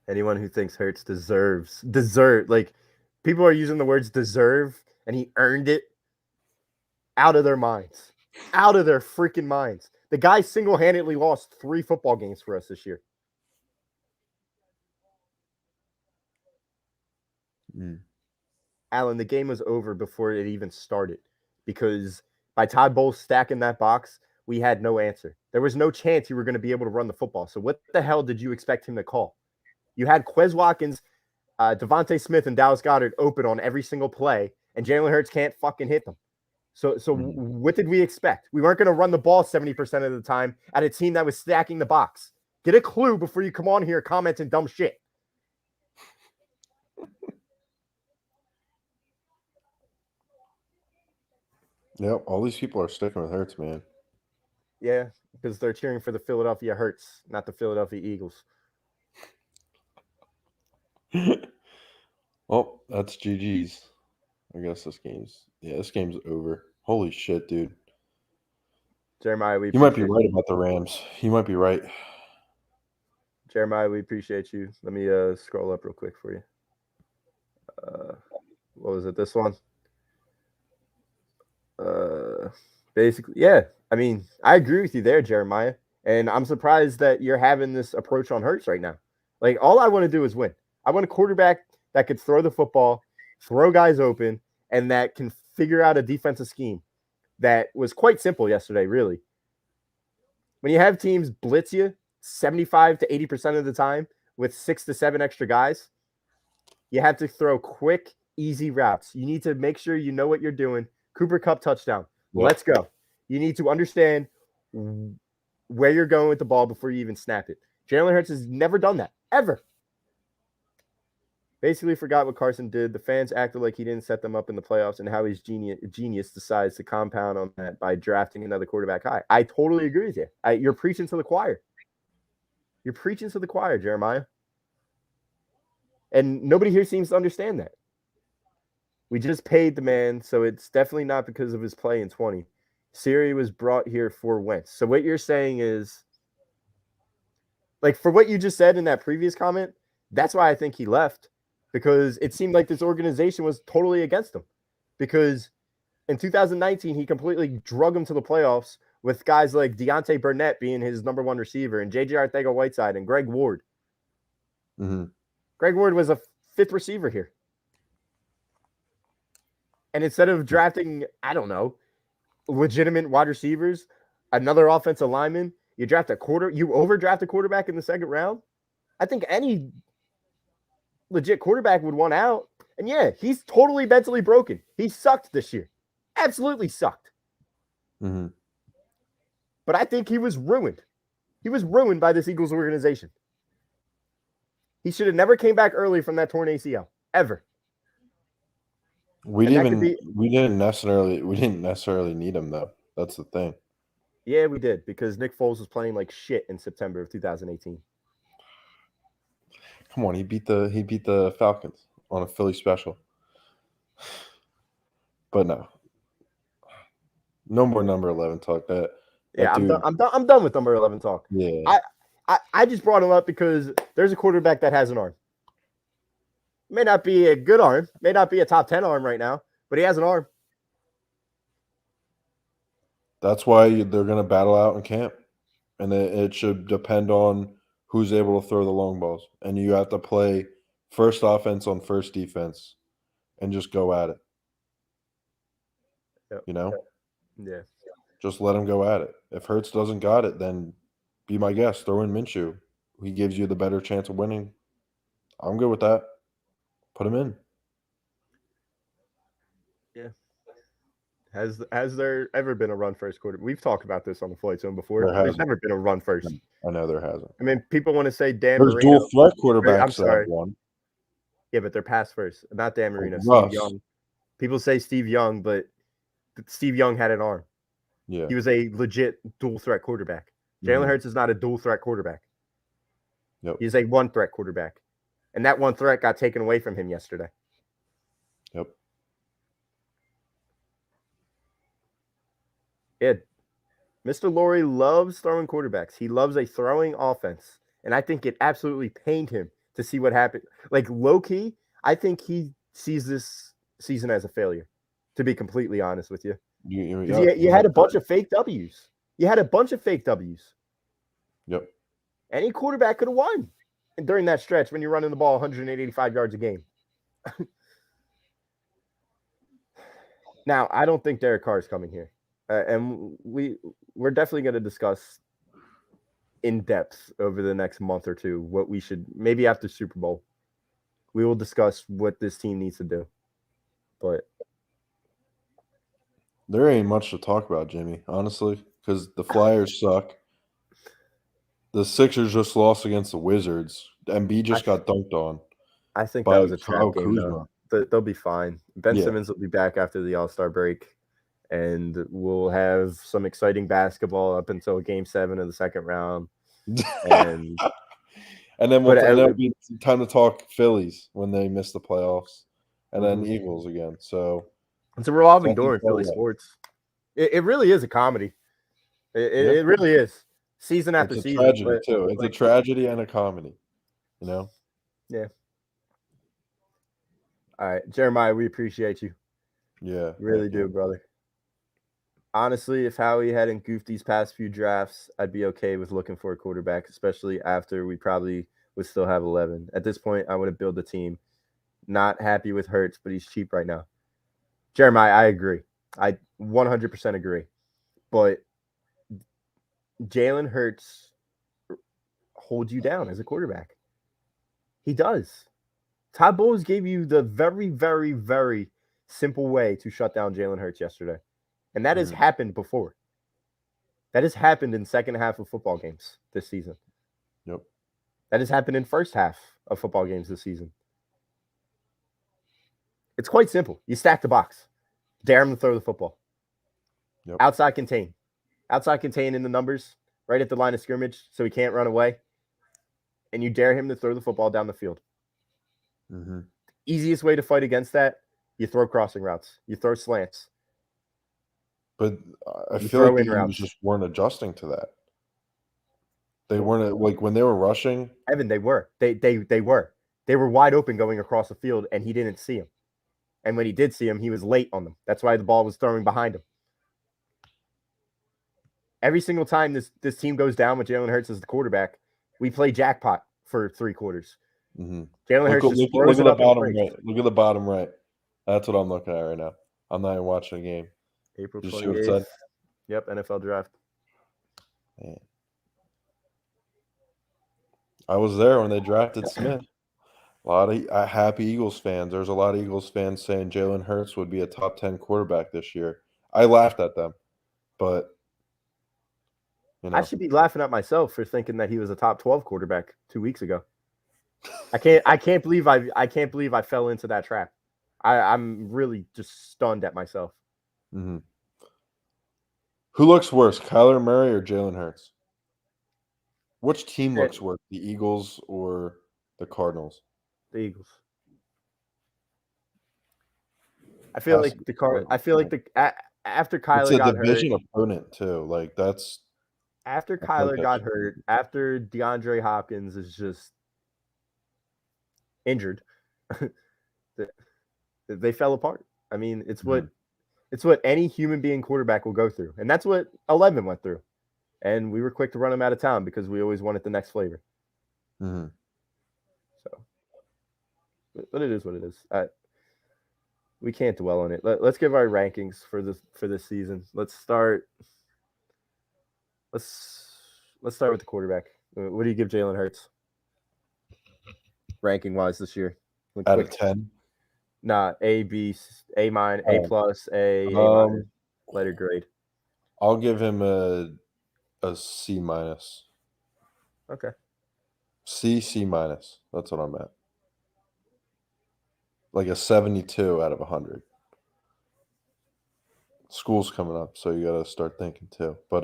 Anyone who thinks Hurts deserve, like people are using the words deserve and he earned it, out of their minds. Out of their freaking minds. The guy single-handedly lost 3 football games for us this year. Alan, the game was over before it even started because by Todd Bowles stacking that box, we had no answer. There was no chance you were going to be able to run the football. So what the hell did you expect him to call? You had Quez Watkins, DeVonta Smith, and Dallas Goedert open on every single play, and Jalen Hurts can't fucking hit them. So what did we expect? We weren't going to run the ball 70% of the time at a team that was stacking the box. Get a clue before you come on here commenting dumb shit. Yep, all these people are sticking with Hurts, man. Yeah, because they're cheering for the Philadelphia Hurts, not the Philadelphia Eagles. Well, that's GG's. I guess this game's over. Holy shit, dude. Jeremiah, you might be right about the Rams. You might be right. Jeremiah, we appreciate you. Let me scroll up real quick for you. What was it? This one? Basically, yeah. I mean, I agree with you there, Jeremiah. And I'm surprised that you're having this approach on Hurts right now. Like, all I want to do is win. I want a quarterback that could throw the football, throw guys open, and that can figure out a defensive scheme that was quite simple yesterday, really. When you have teams blitz you 75 to 80% of the time with 6 to 7 extra guys, you have to throw quick, easy routes. You need to make sure you know what you're doing. Cooper Kupp touchdown. Yep. Let's go. You need to understand where you're going with the ball before you even snap it. Jalen Hurts has never done that, ever. Basically forgot what Carson did. The fans acted like he didn't set them up in the playoffs and how his genius decides to compound on that by drafting another quarterback high. I totally agree with you. You're preaching to the choir. You're preaching to the choir, Jeremiah. And nobody here seems to understand that. We just paid the man, so it's definitely not because of his play in 20. Siri was brought here for Wentz. So what you're saying is, like, for what you just said in that previous comment, that's why I think he left. Because it seemed like this organization was totally against him. Because in 2019, he completely drug him to the playoffs with guys like Deontay Burnett being his number 1 receiver and J.J. Arcega-Whiteside and Greg Ward. Mm-hmm. Greg Ward was a 5th receiver here. And instead of drafting, I don't know, legitimate wide receivers, another offensive lineman, you overdraft a quarterback in the 2nd round. I think any legit quarterback would want out. And yeah, he's totally mentally broken. He sucked this year. Absolutely sucked. Mm-hmm. But I think he was ruined. He was ruined by this Eagles organization. He should have never came back early from that torn ACL. Ever. We didn't necessarily need him though. That's the thing. Yeah, we did because Nick Foles was playing like shit in September of 2018. Come on, he beat the Falcons on a Philly special. But no more number 11 talk. That I'm dude, done. I'm done with number 11 talk. yeah. I just brought him up because there's a quarterback that has an arm. May not be a good arm, may not be a top 10 arm right now, but he has an arm. That's why they're going to battle out in camp. And it should depend on who's able to throw the long balls. And you have to play first offense on first defense and just go at it. Yep. You know? Yeah. Just let him go at it. If Hurts doesn't got it, then be my guest. Throw in Minshew. He gives you the better chance of winning. I'm good with that. Put him in. Yeah. Has there ever been a run first quarter? We've talked about this on the Flight Zone before. There's never been a run first. I know there hasn't. I mean, people want to say Dan There's Marino. dual threat quarterbacks I'm sorry. that have won. Yeah, but they're pass first. Not Dan Marino. Russ. Steve Young. People say Steve Young, but Steve Young had an arm. Yeah. He was a legit dual threat quarterback. Jalen Hurts is not a dual threat quarterback. Yep. He's a one threat quarterback. And that one threat got taken away from him yesterday. Yep. Yeah. Mr. Laurie loves throwing quarterbacks. He loves a throwing offense. And I think it absolutely pained him to see what happened. Like, low-key, I think he sees this season as a failure, to be completely honest with you. You had a bunch of fake W's. You had a bunch of fake W's. Yep. Any quarterback could have won during that stretch when you're running the ball 185 yards a game. Now, I don't think Derek Carr is coming here. And we're definitely going to discuss in depth over the next month or two what we should, maybe after Super Bowl, we will discuss what this team needs to do. But there ain't much to talk about, Jimmy, honestly, because the Flyers suck. The Sixers just lost against the Wizards. Embiid just got dunked on. I think that was a trap game, though. They'll be fine. Ben Simmons will be back after the All-Star break, and we'll have some exciting basketball up until Game 7 of the second round. And then it'll be time to talk Phillies when they miss the playoffs, and then Eagles again. So it's a revolving door in Philly sports. It really is a comedy. It really is. Season after season. It's a tragedy, too. It's a tragedy and a comedy, you know? Yeah. All right, Jeremiah, we appreciate you. Yeah. Really do, brother. Honestly, if Howie hadn't goofed these past few drafts, I'd be okay with looking for a quarterback, especially after we probably would still have 11. At this point, I would have built a team. Not happy with Hurts, but he's cheap right now. Jeremiah, I agree. I 100% agree. But Jalen Hurts holds you down as a quarterback. He does. Todd Bowles gave you the very, very, very simple way to shut down Jalen Hurts yesterday. And that has happened before. That has happened in second half of football games this season. Yep. That has happened in first half of football games this season. It's quite simple. You stack the box. Dare him to throw the football. Yep. Outside contain. Outside contain in the numbers, right at the line of scrimmage so he can't run away. And you dare him to throw the football down the field. Mm-hmm. Easiest way to fight against that, you throw crossing routes. You throw slants. But I feel like the Eagles just weren't adjusting to that. They weren't, like, when they were rushing. Evan, they were. They were. They were wide open going across the field, and he didn't see him. And when he did see him, he was late on them. That's why the ball was throwing behind him. Every single time this team goes down with Jalen Hurts as the quarterback, we play jackpot for 3 quarters. Mm-hmm. Jalen Hurts just look at the bottom right. Look at the bottom right. That's what I'm looking at right now. I'm not even watching the game. April 28th. Yep, NFL draft. Man. I was there when they drafted Smith. A lot of happy Eagles fans. There's a lot of Eagles fans saying Jalen Hurts would be a top 10 quarterback this year. I laughed at them, but you know. I should be laughing at myself for thinking that he was a top 12 quarterback 2 weeks ago. I can't believe I fell into that trap. I'm really just stunned at myself. Mm-hmm. Who looks worse, Kyler Murray or Jalen Hurts? Which team Eh, looks worse, the Eagles or the Cardinals? The Eagles. I feel Has to like be the car. Cardinals, I feel like man. after It's Kyler a got hurt, division opponent too. Like that's after I feel like Kyler that got should be. hurt, after DeAndre Hopkins is just injured, th- they fell apart. I mean, Mhm. it's what any human being quarterback will go through, and that's what 11 went through. And we were quick to run him out of town because we always wanted the next flavor. Mhm. So, but it is what it is. We can't dwell on it. Let's give our rankings for this season. Let's start. Let's start with the quarterback. What do you give Jalen Hurts ranking wise this year? Out of Quick, 10. nah, A, B, A minus, A Oh, plus, A minus, letter grade. I'll give him a C minus. Okay. C minus. That's what I'm at. Like a 72 out of 100. School's coming up, so you got to start thinking too. But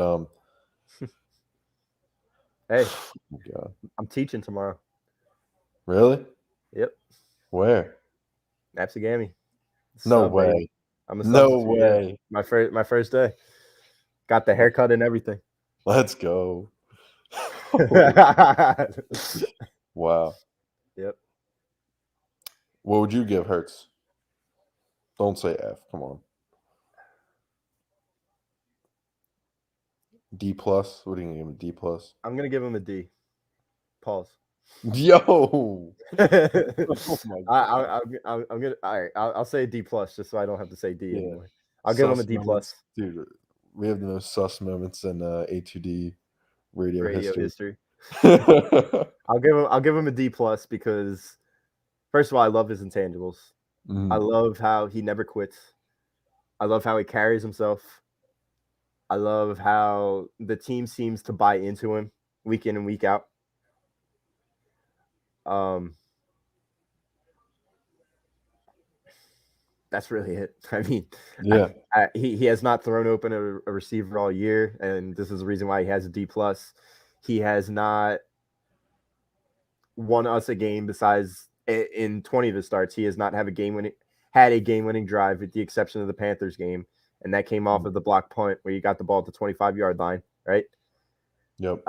Hey, oh God. I'm teaching tomorrow. Really? Yep, Where? Napsagami. No Sub, baby. way. I'm a No substitute. Yeah, way. my first day. Got the haircut and everything. Let's go. Wow. Yep. What would you give Hertz? Don't say F. Come on. D plus. What are you gonna give him? D plus? I'm gonna give him a D. Pause. Yo. Oh my God. I'm gonna. All right. I'll say a D plus just so I don't have to say D Yeah. anymore. I'll give him a Sus D plus. moments, dude. We have the most sus moments in A2D radio Radio history. history. I'll give him a D plus because first of all, I love his intangibles. I love how he never quits. I love how he carries himself. I love how the team seems to buy into him week in and week out. That's really it. I mean, Yeah. he has not thrown open a receiver all year, and this is the reason why he has a D plus. He has not won us a game besides in 20 of his starts. He has not had a game winning drive, with the exception of the Panthers game, and that came off of the block punt where you got the ball at the 25-yard line, right? Yep.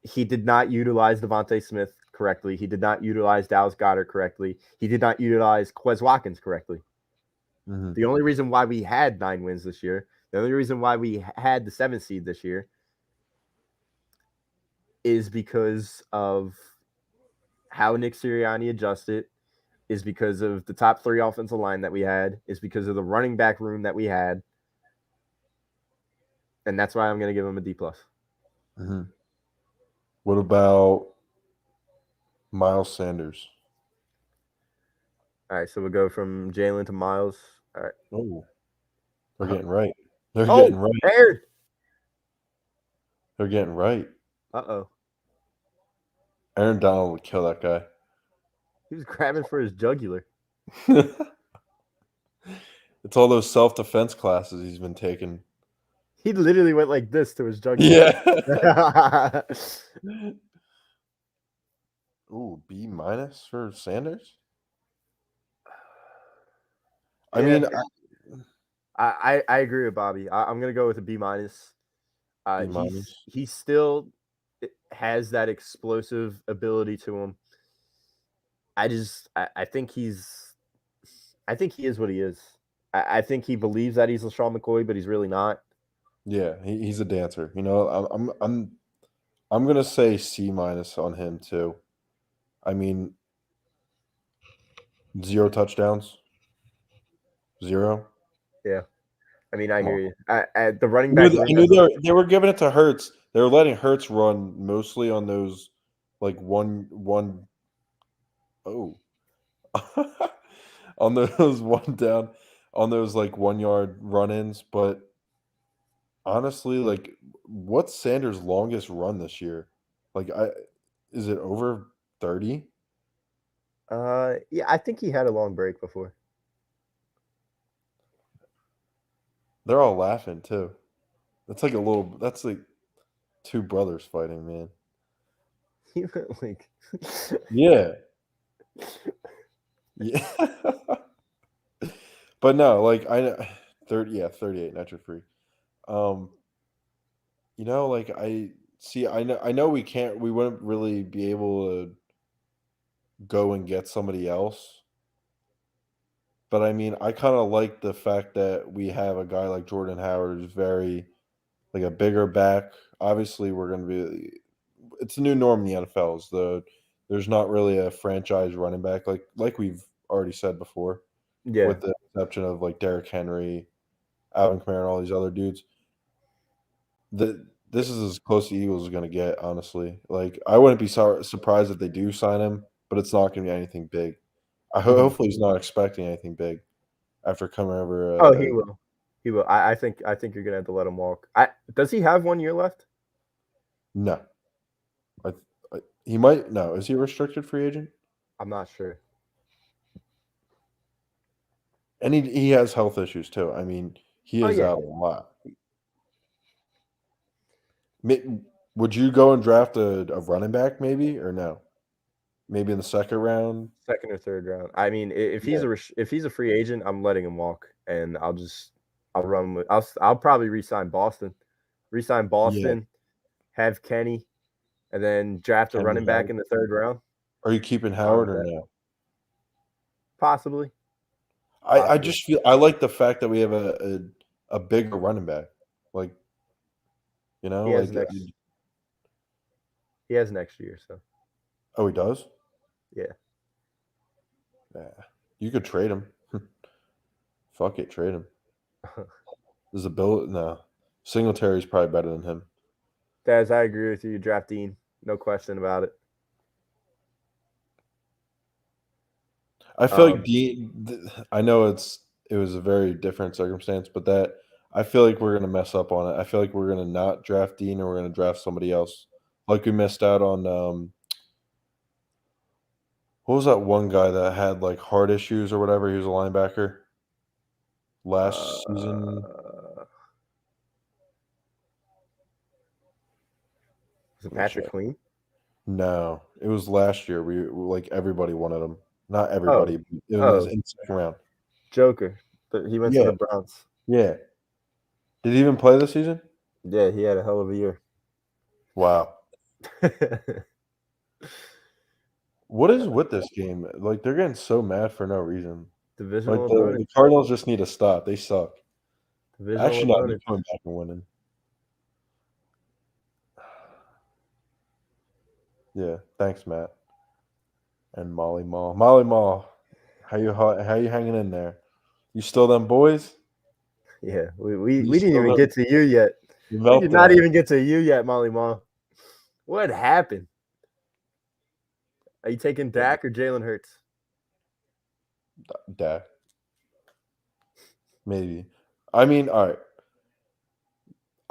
He did not utilize DeVonta Smith correctly. He did not utilize Dallas Goedert correctly. He did not utilize Quez Watkins correctly. Mm-hmm. The only reason why we had 9 wins this year, the only reason why we had the 7th seed this year is because of how Nick Sirianni adjusted, is because of the top 3 offensive line that we had, is because of the running back room that we had. And that's why I'm going to give him a D plus. Mm-hmm. What about Miles Sanders? All right, so we'll go from Jalen to Miles. All right. Oh, they're getting right. They're getting right. Aaron. They're getting right. Uh-oh. Aaron Donald would kill that guy. He was grabbing for his jugular. It's all those self-defense classes he's been taking. He literally went like this to his jugular. Yeah. Ooh, B minus for Sanders? I mean, I agree with Bobby. I'm going to go with a B minus. B minus. He still has that explosive ability to him. I think he is what he is. I think he believes that he's LaShawn McCoy, but he's really not. Yeah, he's a dancer. You know, I'm gonna say C minus on him too. I mean, 0 touchdowns, 0. Yeah, I mean, I Come on. hear you. The running I back knew room. they were giving it to Hurts. They were letting Hurts run mostly on those like one oh on those one down on those like 1 yard run-ins, but honestly, like what's Sanders' longest run this year? Like is it over 30? Yeah, I think he had a long break before. They're all laughing too. That's like a little. That's like two brothers fighting, man. He went like, Yeah. Yeah. But no, like 38, not your free. Like I know we wouldn't really be able to go and get somebody else. But I mean, I kind of like the fact that we have a guy like Jordan Howard who's very like a bigger back. Obviously, we're going to be. It's a new norm in the NFL. There's not really a franchise running back like we've already said before, yeah, with the exception of like Derrick Henry, Alvin Kamara, and all these other dudes. This is as close to Eagles is going to get, honestly. Like, I wouldn't be surprised if they do sign him, but it's not going to be anything big. Hopefully, he's not expecting anything big after coming over. Oh, he will. He will. I think you're gonna have to let him walk. Does he have 1 year left? No, he might. No, is he a restricted free agent? I'm not sure. And he has health issues too. I mean, he is out a lot. Would you go and draft a running back maybe or no? Maybe in the second round, second or third round. I mean, if he's a free agent, I'm letting him walk, and I'll run with. I'll probably resign Boston, have Kenny, and then draft a running back in the third round. Are you keeping Howard or no? Possibly. I just feel I like the fact that we have a bigger running back, like he has he has next year. So. Oh, he does. Yeah. Yeah. You could trade him. Fuck it, trade him. There's a bill. No, Singletary's probably better than him. Daz, I agree with you. Draft Dean, no question about it. I feel like Dean. I know it was a very different circumstance, but I feel like we're gonna mess up on it. I feel like we're gonna not draft Dean, or we're gonna draft somebody else. Like we missed out on. What was that one guy that had like heart issues or whatever? He was a linebacker last season. Was it Patrick Queen? No, it was last year. We like everybody wanted him. Not everybody. It was in the second round. Joker. He went to the Browns. Yeah. Did he even play this season? Yeah, he had a hell of a year. Wow. What is with this game? Like, they're getting so mad for no reason. Divisional like the Cardinals just need to stop. They suck. Actually, not opponents. coming back and winning. Yeah, thanks, Matt. And Molly Mall. How you hanging in there? You still them boys? Yeah, we didn't even get to you yet. We did not even get to you yet, Molly Mall. What happened? Are you taking Dak or Jalen Hurts? Dak. Maybe. I mean, all right.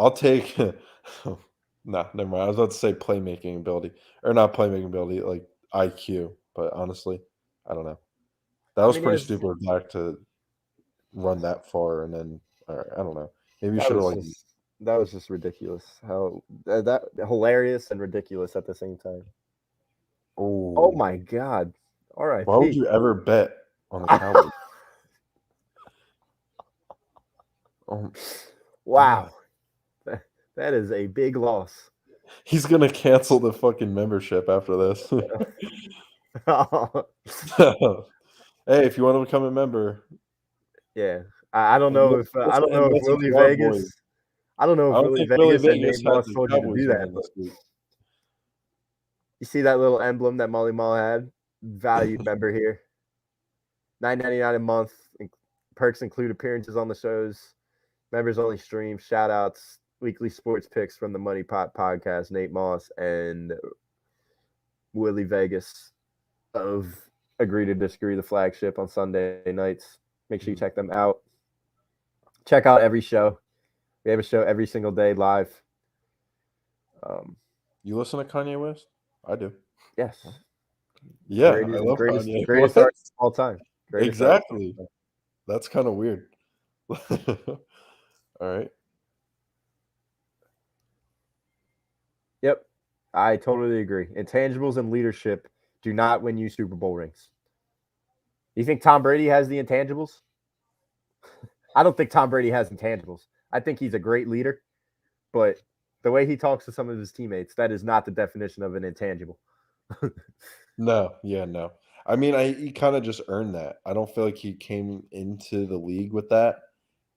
I'll take nah, never mind. I was about to say playmaking ability. Or not playmaking ability, like IQ. But honestly, I don't know. That was pretty stupid of Dak to run that far and then all right, I don't know. Maybe you should have that was just ridiculous. How that hilarious and ridiculous at the same time. Oh my God. All right. Why would you ever bet on the Cowboys? Wow. That is a big loss. He's going to cancel the fucking membership after this. Hey, if you want to become a member. Yeah. I don't know if Willie Vegas. I don't know if Willie Vegas and Nate Moss told you to do that. But you see that little emblem that Molly Mall had? Valued member here. $9.99 a month. Perks include appearances on the shows, members only streams, shout outs, weekly sports picks from the Money Pot podcast, Nate Moss and Willie Vegas of Agree to Disagree, the flagship on Sunday nights. Make sure you check them out. Check out every show. We have a show every single day live. You listen to Kanye West? I do. Yes. Yeah, I love Kanye. Greatest artist of all time. That's kind of weird. All right. I totally agree. Intangibles and leadership do not win you Super Bowl rings. You think Tom Brady has the intangibles? I don't think Tom Brady has intangibles. I think he's a great leader, but the way he talks to some of his teammates, that is not the definition of an intangible. No. I mean, he kind of just earned that. I don't feel like he came into the league with that.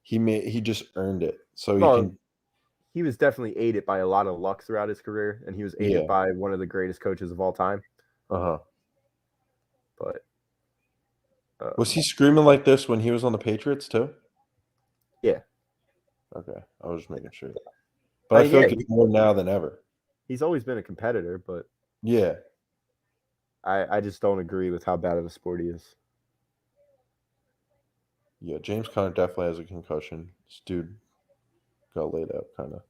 He just earned it. So he Well, can. he was definitely aided by a lot of luck throughout his career, and he was aided Yeah. by one of the greatest coaches of all time. Uh-huh. But Was he screaming like this when he was on the Patriots too? yeah, Okay. I was just making sure. But I feel like it's more now than ever. he's always been a competitor, but Yeah. I just don't agree with how bad of a sport he is. Yeah. James Conner definitely has a concussion. This dude got laid out, kind of.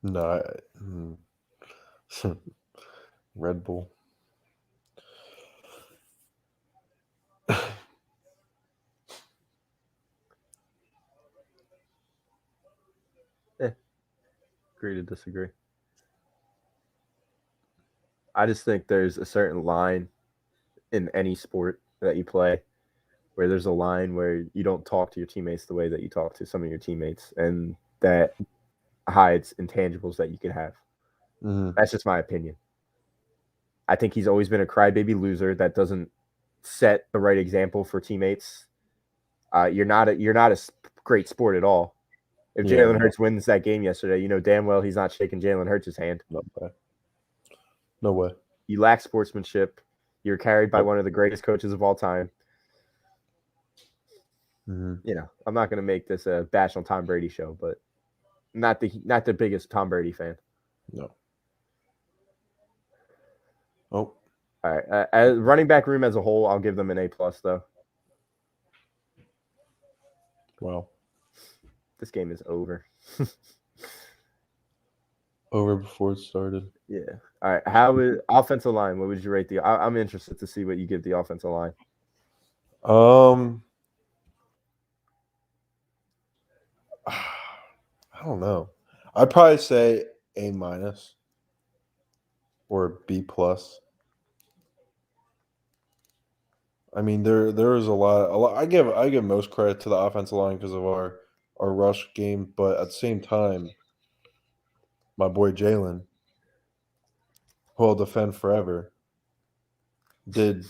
No. Red Bull. Agree to disagree. I just think there's a certain line in any sport that you play where there's a line where you don't talk to your teammates the way that you talk to some of your teammates, and that hides intangibles that you can have. Mm-hmm. That's just my opinion. I think he's always been a crybaby loser that doesn't set the right example for teammates. You're not a great sport at all. If Jalen Hurts wins that game yesterday, you know damn well he's not shaking Jalen Hurts' hand. No way. You lack sportsmanship. You're carried by one of the greatest coaches of all time. Mm-hmm. You know, I'm not going to make this a bash on Tom Brady show, but not the biggest Tom Brady fan. No. Oh. All right. Running back room as a whole, I'll give them an A+ though. Wow. This game is over. Over before it started. Yeah. All right. How is offensive line? What would you rate I'm interested to see what you give the offensive line. I don't know. I'd probably say A- or B+. I mean, there is a lot. I give most credit to the offensive line because of our rush game, but at the same time, my boy Jalen, who will defend forever, did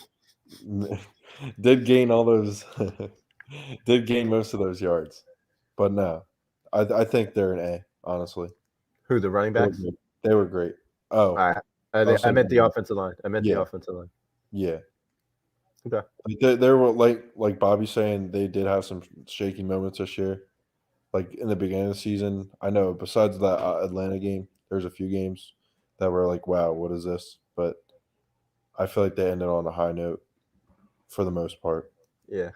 gain all those did gain most of those yards. But no, I think they're an A, honestly. Who, the running backs? They were great. Oh, All right. I meant the offensive line. The offensive line. Yeah. Okay. Like they were like Bobby saying they did have some shaky moments this year. Like in the beginning of the season, I know besides that Atlanta game, there's a few games that were like, wow, what is this? But I feel like they ended on a high note for the most part. Yeah.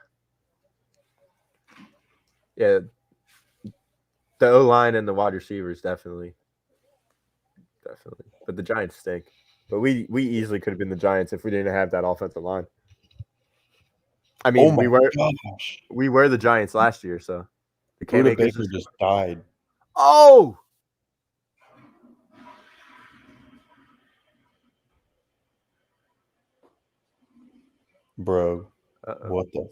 Yeah. The O-line and the wide receivers, definitely. But the Giants stink. But we easily could have been the Giants if we didn't have that offensive line. I mean, we were the Giants last year, so the Buda Baker just died. Oh, bro! What the?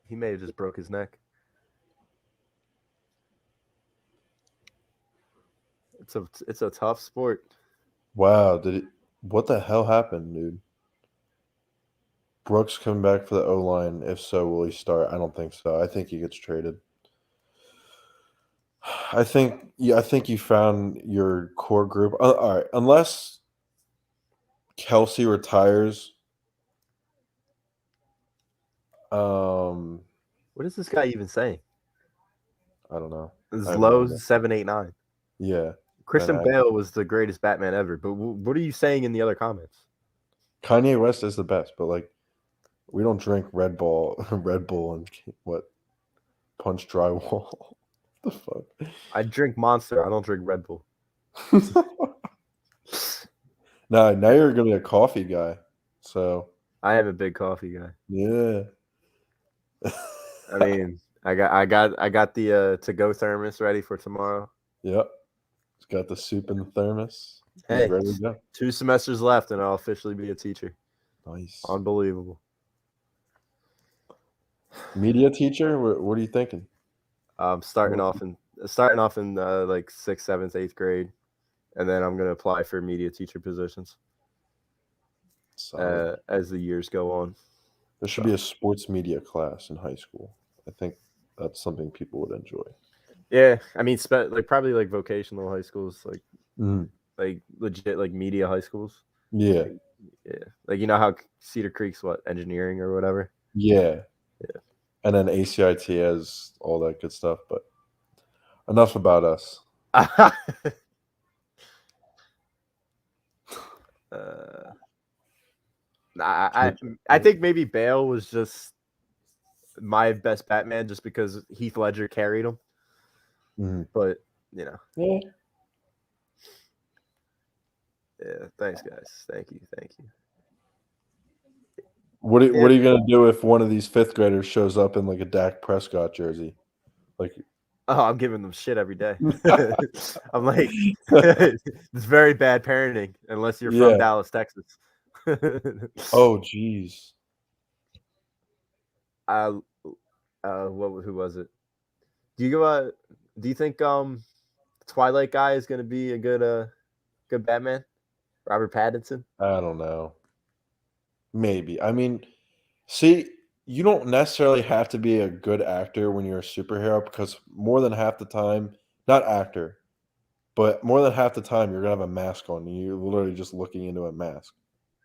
He may have just broke his neck. It's a tough sport. Wow! What the hell happened, dude? Brooks coming back for the O-line? If so, will he start? I don't think so. I think he gets traded. I think you found your core group. All right, unless Kelsey retires. What is this guy even saying? I don't know. It's low 789. Yeah. Christian Bale was the greatest Batman ever. But what are you saying in the other comments? Kanye West is the best, but like, we don't drink Red Bull and what? Punch drywall. What the fuck? I drink Monster. I don't drink Red Bull. Now you're gonna be a coffee guy. So I am a big coffee guy. yeah. I mean, I got the to-go thermos ready for tomorrow. Yep. He's got the soup in the thermos. He's Hey, ready to go. 2 semesters left, and I'll officially be a teacher. Nice. Unbelievable. Media teacher? What are you thinking? Starting off in like 6th, 7th, 8th grade, and then I'm gonna apply for media teacher positions as the years go on. There should be a sports media class in high school. I think that's something people would enjoy. Yeah, I mean, like probably like vocational high schools, like legit like media high schools. Yeah. Yeah, like you know how Cedar Creek's engineering or whatever. Yeah. And then ACIT has all that good stuff. But enough about us. I think maybe Bale was just my best Batman just because Heath Ledger carried him. Mm-hmm. But you know, yeah. Thanks, guys. Thank you. What are you gonna do if one of these 5th graders shows up in like a Dak Prescott jersey? Like, oh, I'm giving them shit every day. I'm like, it's very bad parenting unless you're from Dallas, Texas. Oh, jeez. Who was it? Do you think Twilight guy is gonna be a good Batman? Robert Pattinson? I don't know. Maybe. I mean, see, you don't necessarily have to be a good actor when you're a superhero because more than half the time, not actor, but more than half the time you're gonna have a mask on and you're literally just looking into a mask.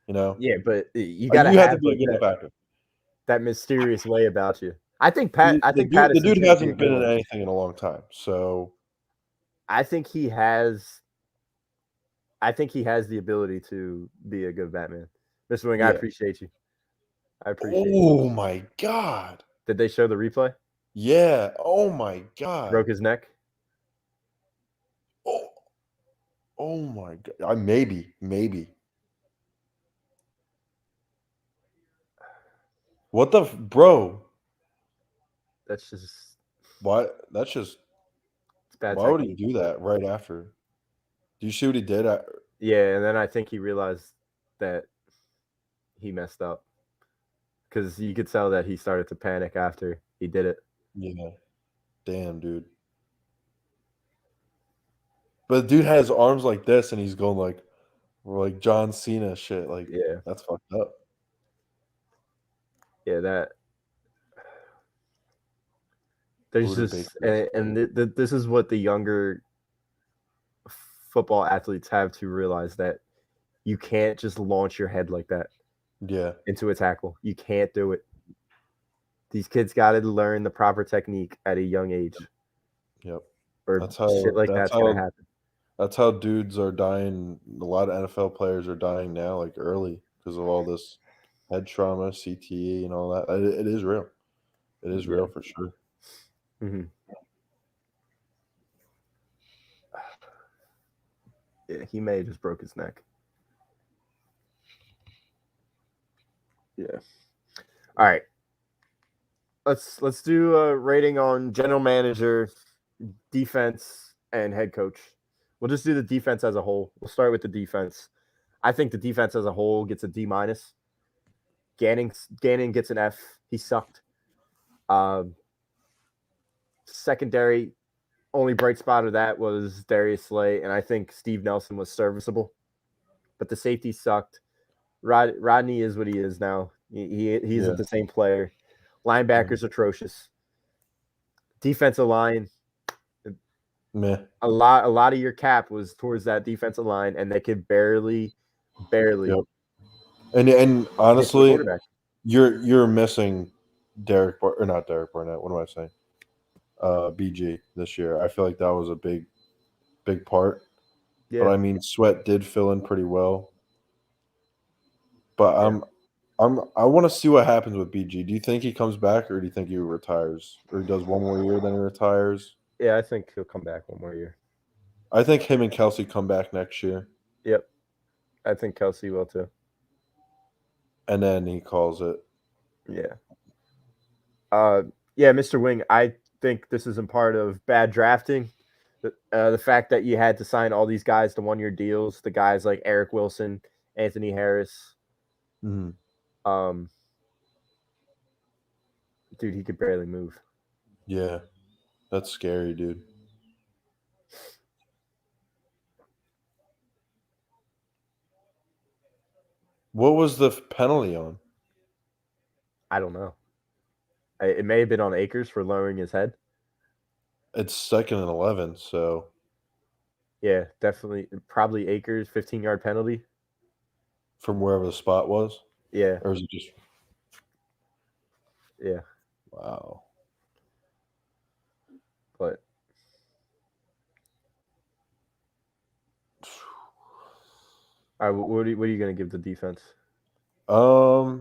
You know? Yeah, but you gotta have have to be a good enough actor. That mysterious way about you. I think the dude hasn't been in anything in a long time, so I think he has the ability to be a good Batman. Mr. Wing, I appreciate you. Oh my god. Did they show the replay? Yeah. Oh my god. Broke his neck? Oh my god. Maybe. What the bro? That's just what? That's just bad. Why would he do that right after? Do you see what he did? Yeah, and then I think he realized that he messed up because you could tell that he started to panic after he did it. Yeah. Damn, dude. But the dude has his arms like this, and he's going like John Cena shit. Like, yeah, that's fucked up. Yeah, that. There's just this is what the younger football athletes have to realize, that you can't just launch your head like that. Yeah. Into a tackle. You can't do it. These kids got to learn the proper technique at a young age. Yep. Or that's going to happen. That's how dudes are dying. A lot of NFL players are dying now, like early, because of all this head trauma, CTE, and all that. It is real. It is real for sure. Mm-hmm. Yeah, he may have just broke his neck. Yeah. All right. Let's do a rating on general manager, defense, and head coach. We'll just do the defense as a whole. We'll start with the defense. I think the defense as a whole gets a D-. Gannon gets an F. He sucked. Secondary, only bright spot of that was Darius Slay, and I think Steve Nelson was serviceable. But the safety sucked. Rodney is what he is now. He isn't the same player. Linebackers atrocious. Defensive line, meh. A lot of your cap was towards that defensive line, and they could barely. Yep. And honestly, you're missing not Derek Barnett. What am I saying? BG this year. I feel like that was a big part. Yeah. But I mean, Sweat did fill in pretty well. But I want to see what happens with BG. Do you think he comes back, or do you think he retires, or he does one more year then he retires? Yeah, I think he'll come back one more year. I think him and Kelsey come back next year. Yep, I think Kelsey will too. And then he calls it. Yeah. Yeah, Mr. Wing, I think this isn't part of bad drafting. The fact that you had to sign all these guys to 1-year deals, the guys like Eric Wilson, Anthony Harris, Mm-hmm. um, dude, he could barely move. Yeah, that's scary, dude. What was the penalty on? I don't know. It may have been on Akers for lowering his head. It's 2nd and 11, so Yeah, definitely. Probably Akers, 15-yard penalty. from wherever the spot was, Yeah, or is it just yeah. wow? But what are you going to give the defense? I'll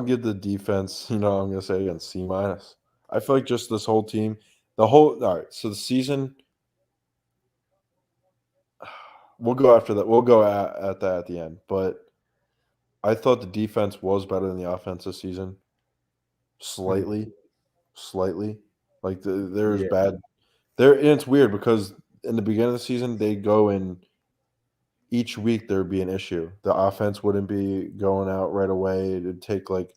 give the defense. I'm gonna say again C minus. I feel like just this whole team, all right. So the season, we'll go after that. We'll go at that at the end. But I thought the defense was better than the offense this season. Slightly. Like there's Yeah. bad. And it's weird because in the beginning of the season they go in. Each week there would be an issue. The offense wouldn't be going out right away. It'd take like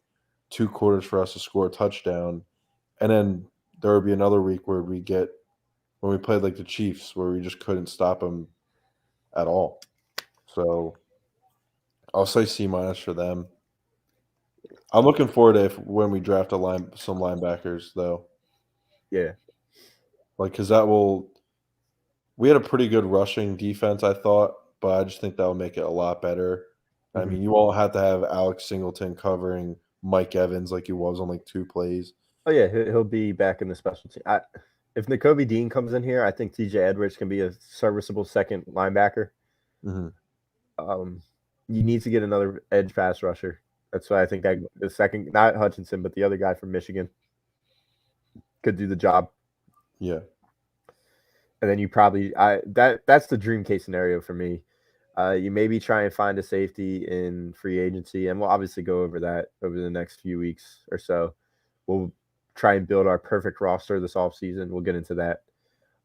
2 quarters for us to score a touchdown. And then there would be another week where when we played like the Chiefs, where we just couldn't stop them at all. So I'll say C minus for them. I'm looking forward to when we draft some linebackers though. Yeah. Like, because we had a pretty good rushing defense, I thought, but I just think that will make it a lot better. I mean, you won't have to have Alex Singleton covering Mike Evans like he was on like 2 plays. Oh yeah, he'll be back in the special team. If Nakobe Dean comes in here, I think TJ Edwards can be a serviceable second linebacker. Mm-hmm. You need to get another edge pass rusher. That's why I think that the second, not Hutchinson, but the other guy from Michigan could do the job. Yeah. And then you probably that's the dream case scenario for me. You maybe try and find a safety in free agency, and we'll obviously go over that over the next few weeks or so. We'll try and build our perfect roster this offseason. We'll get into that.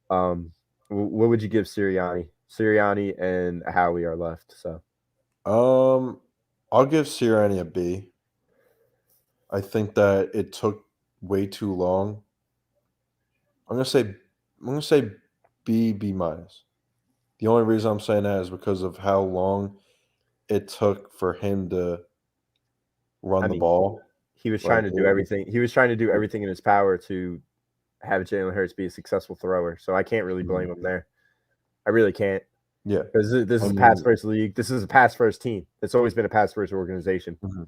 What would you give Sirianni? Sirianni and Howie are left. So, I'll give Sirianni a B. I think that it took way too long. I'm gonna say B minus. The only reason I'm saying that is because of how long it took for him to run the ball. He was trying to do everything. He was trying to do everything in his power to have Jalen Hurts be a successful thrower. So I can't really blame him there. I really can't. Yeah, because this is a pass first league. This is a pass first team. It's always been a pass first organization. Mm-hmm.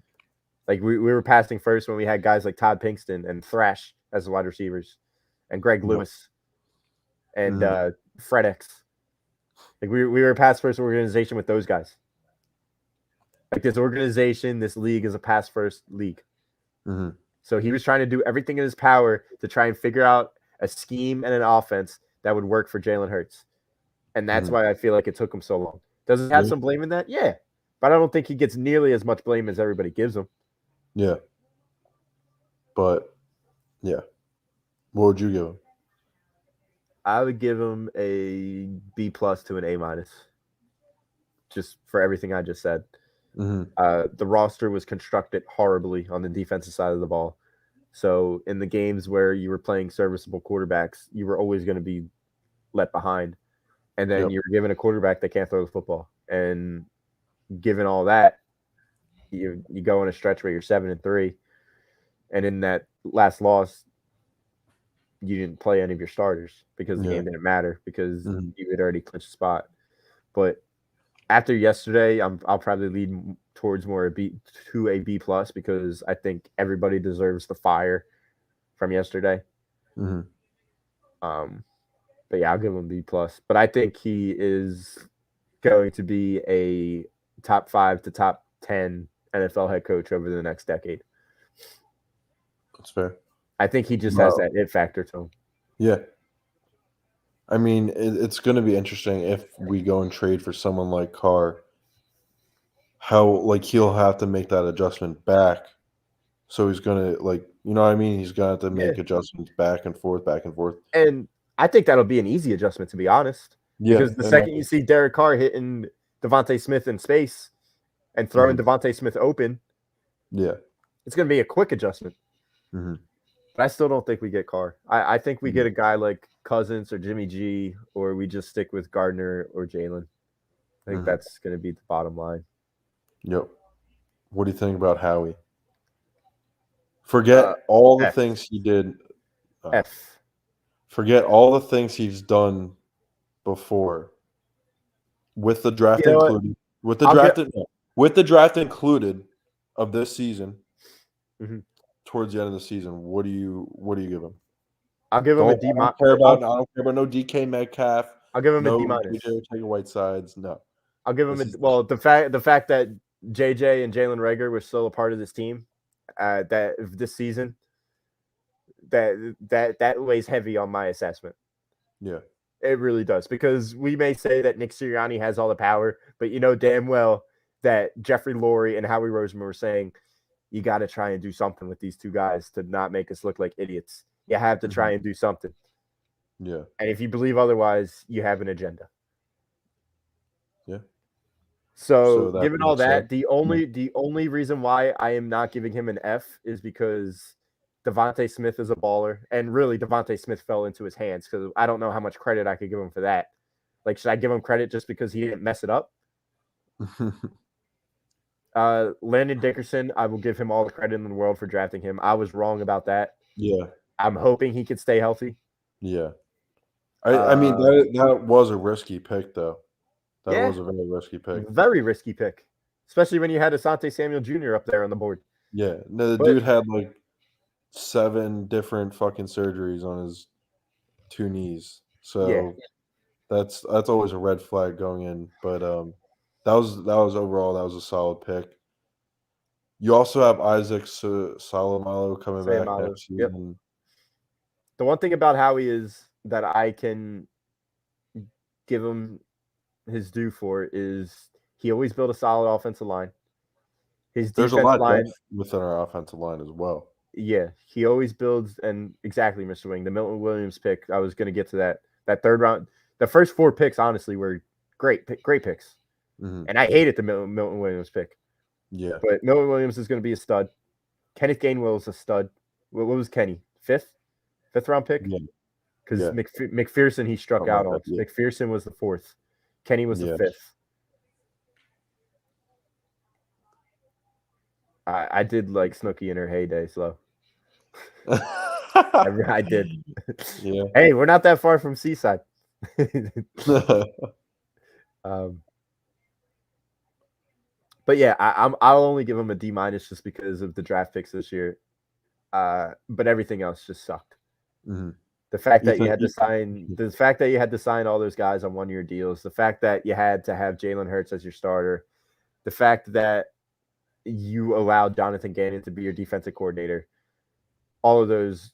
Like we were passing first when we had guys like Todd Pinkston and Thrash as the wide receivers, and Greg Lewis, and Fred X. Like we were a pass first organization with those guys. Like this organization, this league is a pass first league. Mm-hmm. So he was trying to do everything in his power to try and figure out a scheme and an offense that would work for Jalen Hurts. And that's why I feel like it took him so long. Does he have some blame in that? Yeah. But I don't think he gets nearly as much blame as everybody gives him. Yeah. But, yeah. What would you give him? I would give him a B plus to an A minus. Just for everything I just said. Mm-hmm. The roster was constructed horribly on the defensive side of the ball. So in the games where you were playing serviceable quarterbacks, you were always going to be let behind. And then you're given a quarterback that can't throw the football. And given all that, you go on a stretch where you're 7-3. And in that last loss, you didn't play any of your starters because the game didn't matter because you had already clinched a spot. But after yesterday, I'll probably lead towards more a B plus because I think everybody deserves the fire from yesterday. Mm-hmm. But yeah, I'll give him a B plus. But I think he is going to be a top 5 to top 10 NFL head coach over the next decade. That's fair. I think he just has that it factor to him. Yeah. I mean, it's going to be interesting if we go and trade for someone like Carr. How he'll have to make that adjustment back. So he's going to You know what I mean? He's going to have to make adjustments back and forth, back and forth. And I think that'll be an easy adjustment, to be honest. Yeah. Because the second you see Derek Carr hitting DeVonta Smith in space and throwing DeVonta Smith open, it's going to be a quick adjustment. Mm-hmm. But I still don't think we get Carr. I think we get a guy like Cousins or Jimmy G, or we just stick with Gardner or Jalen. I think that's going to be the bottom line. Yep. What do you think about Howie? Forget all the things he did. Forget all the things he's done before, with the draft included. With the draft included of this season. Mm-hmm. Towards the end of the season, what do you give him? I'll give him a D-. I don't care about no DK Metcalf. I'll give him a D-. Take Whitesides. No. I'll give him the fact that JJ and Jalen Reagor were still a part of this team that this season, that weighs heavy on my assessment. Yeah. It really does, because we may say that Nick Sirianni has all the power, but you know damn well that Jeffrey Lurie and Howie Roseman were saying, you got to try and do something with these two guys to not make us look like idiots. You have to try and do something. Yeah. And if you believe otherwise, you have an agenda. Yeah. So given all that, the only reason why I am not giving him an F is because DeVonta Smith is a baller. And really, DeVonta Smith fell into his hands, because I don't know how much credit I could give him for that. Like, should I give him credit just because he didn't mess it up? Landon Dickerson, I will give him all the credit in the world for drafting him. I was wrong about that. Yeah. I'm hoping he could stay healthy. Yeah. I mean, that was a risky pick, though. That was a very risky pick. Very risky pick. Especially when you had Asante Samuel Jr. up there on the board. Yeah. No, the dude had like 7 different fucking surgeries on his 2 knees. So that's always a red flag going in. But that was overall, that was a solid pick. You also have Isaac Salomalo coming back next season. The one thing about Howie is that I can give him his due for is he always built a solid offensive line. There's a lot of depth within our offensive line as well. Yeah, he always builds, and exactly, Mr. Wing, the Milton Williams pick, I was going to get to that third round. The first 4 picks, honestly, were great picks. Mm-hmm. And I hated the Milton Williams pick. Yeah. But Milton Williams is going to be a stud. Kenneth Gainwell is a stud. What was Kenny? 5th round pick? Yeah. Because McPherson, he struck out on. Yeah. McPherson was the 4th. Kenny was the 5th. I did like Snooki in her heyday, so I did. Yeah. Hey, we're not that far from Seaside. But yeah, I'll only give him a D- just because of the draft picks this year. But everything else just sucked. Mm-hmm. The fact that you had to sign all those guys on 1-year deals, the fact that you had to have Jalen Hurts as your starter, the fact that you allowed Jonathan Gannon to be your defensive coordinator, all of those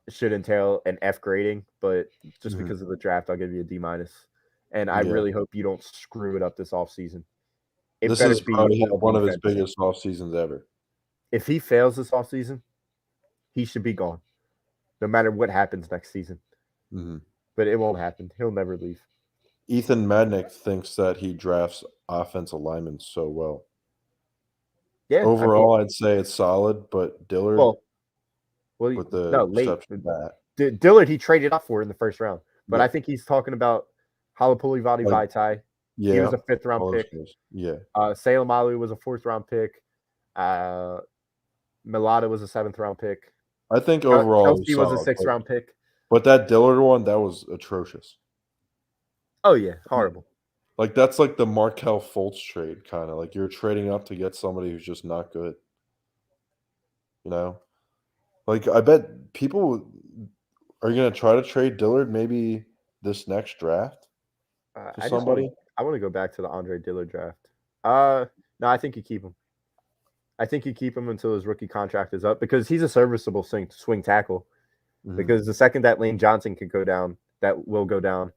should entail an F grading, but just because of the draft, I'll give you a D-. And I really hope you don't screw it up this offseason. This is probably one of his biggest off seasons ever. If he fails this offseason, he should be gone, no matter what happens next season. Mm-hmm. But it won't happen. He'll never leave. Ethan Madnick thinks that he drafts offensive linemen so well. Yeah. Overall, I'd say it's solid, but Dillard with the exception of that. Dillard, he traded up for in the first round. But I think he's talking about Halapoulivaati Vaitai. Yeah. He was a 5th round pick. Yeah. Salem Alu was a 4th round pick. Milata was a 7th round pick. I think overall Kelsey was a 6th round pick. But that Dillard one, that was atrocious. Oh yeah, horrible. Like that's like the Markelle Fultz trade, kind of like you're trading up to get somebody who's just not good. You know, like I bet people are going to try to trade Dillard maybe this next draft for somebody. I want to go back to the Andre Dillard draft. No, I think you keep him. I think you keep him until his rookie contract is up because he's a serviceable swing tackle. Mm-hmm. Because the second that Lane Johnson can go down, that will go down.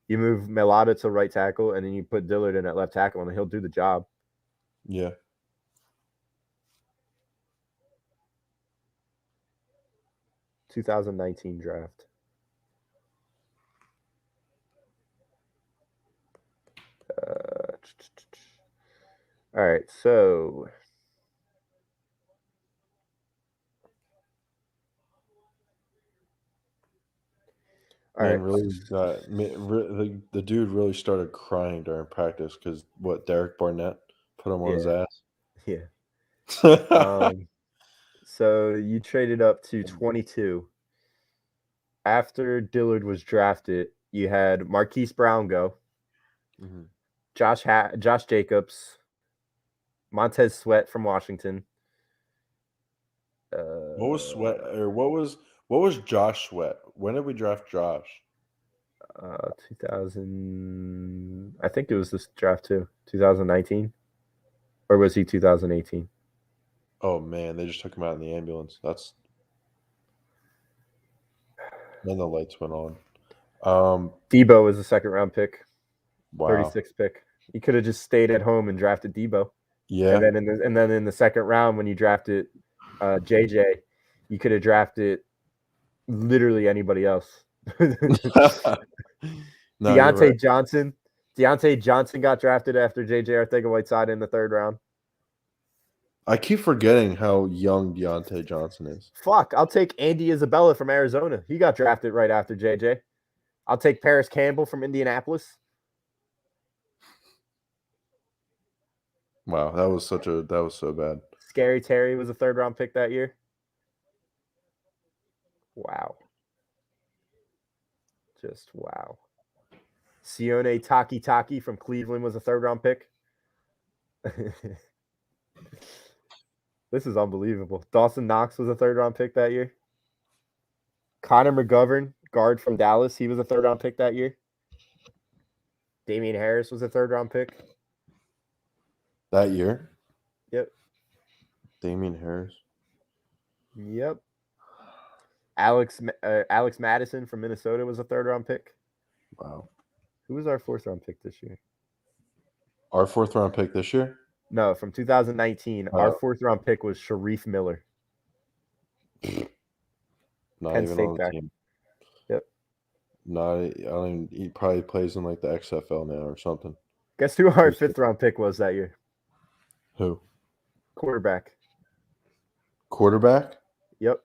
You move Melata to right tackle, and then you put Dillard in at left tackle, and he'll do the job. Yeah. 2019 draft. All right, so Man, really got the dude really started crying during practice because Derek Barnett put him on his ass. Yeah. So you traded up to 22. After Dillard was drafted, you had Marquise Brown go, Josh Jacobs, Montez Sweat from Washington. What was Sweat or what was Josh Sweat? When did we draft Josh? 2000. I think it was this draft too. 2019, or was he 2018? Oh man, they just took him out in the ambulance. Then the lights went on. Debo was a second round pick. Wow. 36th pick. You could have just stayed at home and drafted Debo. Yeah. And then in the second round when you drafted JJ, you could have drafted literally anybody else. No, Deontay Johnson. Deontay Johnson got drafted after JJ Arcega-Whiteside in the third round. I keep forgetting how young Deontay Johnson is. Fuck, I'll take Andy Isabella from Arizona. He got drafted right after JJ. I'll take Paris Campbell from Indianapolis. Wow, that was so bad. Scary Terry was a third round pick that year. Wow. Just wow. Sione Taki from Cleveland was a third round pick. This is unbelievable. Dawson Knox was a third round pick that year. Connor McGovern, guard from Dallas, he was a third round pick that year. Damian Harris was a third round pick. That year? Yep. Damian Harris. Yep. Alex Madison from Minnesota was a third round pick. Wow. Who was our fourth round pick this year? Our fourth round pick this year? No, from 2019. Our fourth round pick was Sharif Miller. Not Penn even State on the guy. team. Yep. He probably plays in like the XFL now or something. Guess who our fifth round pick was that year? Who? Quarterback. Yep.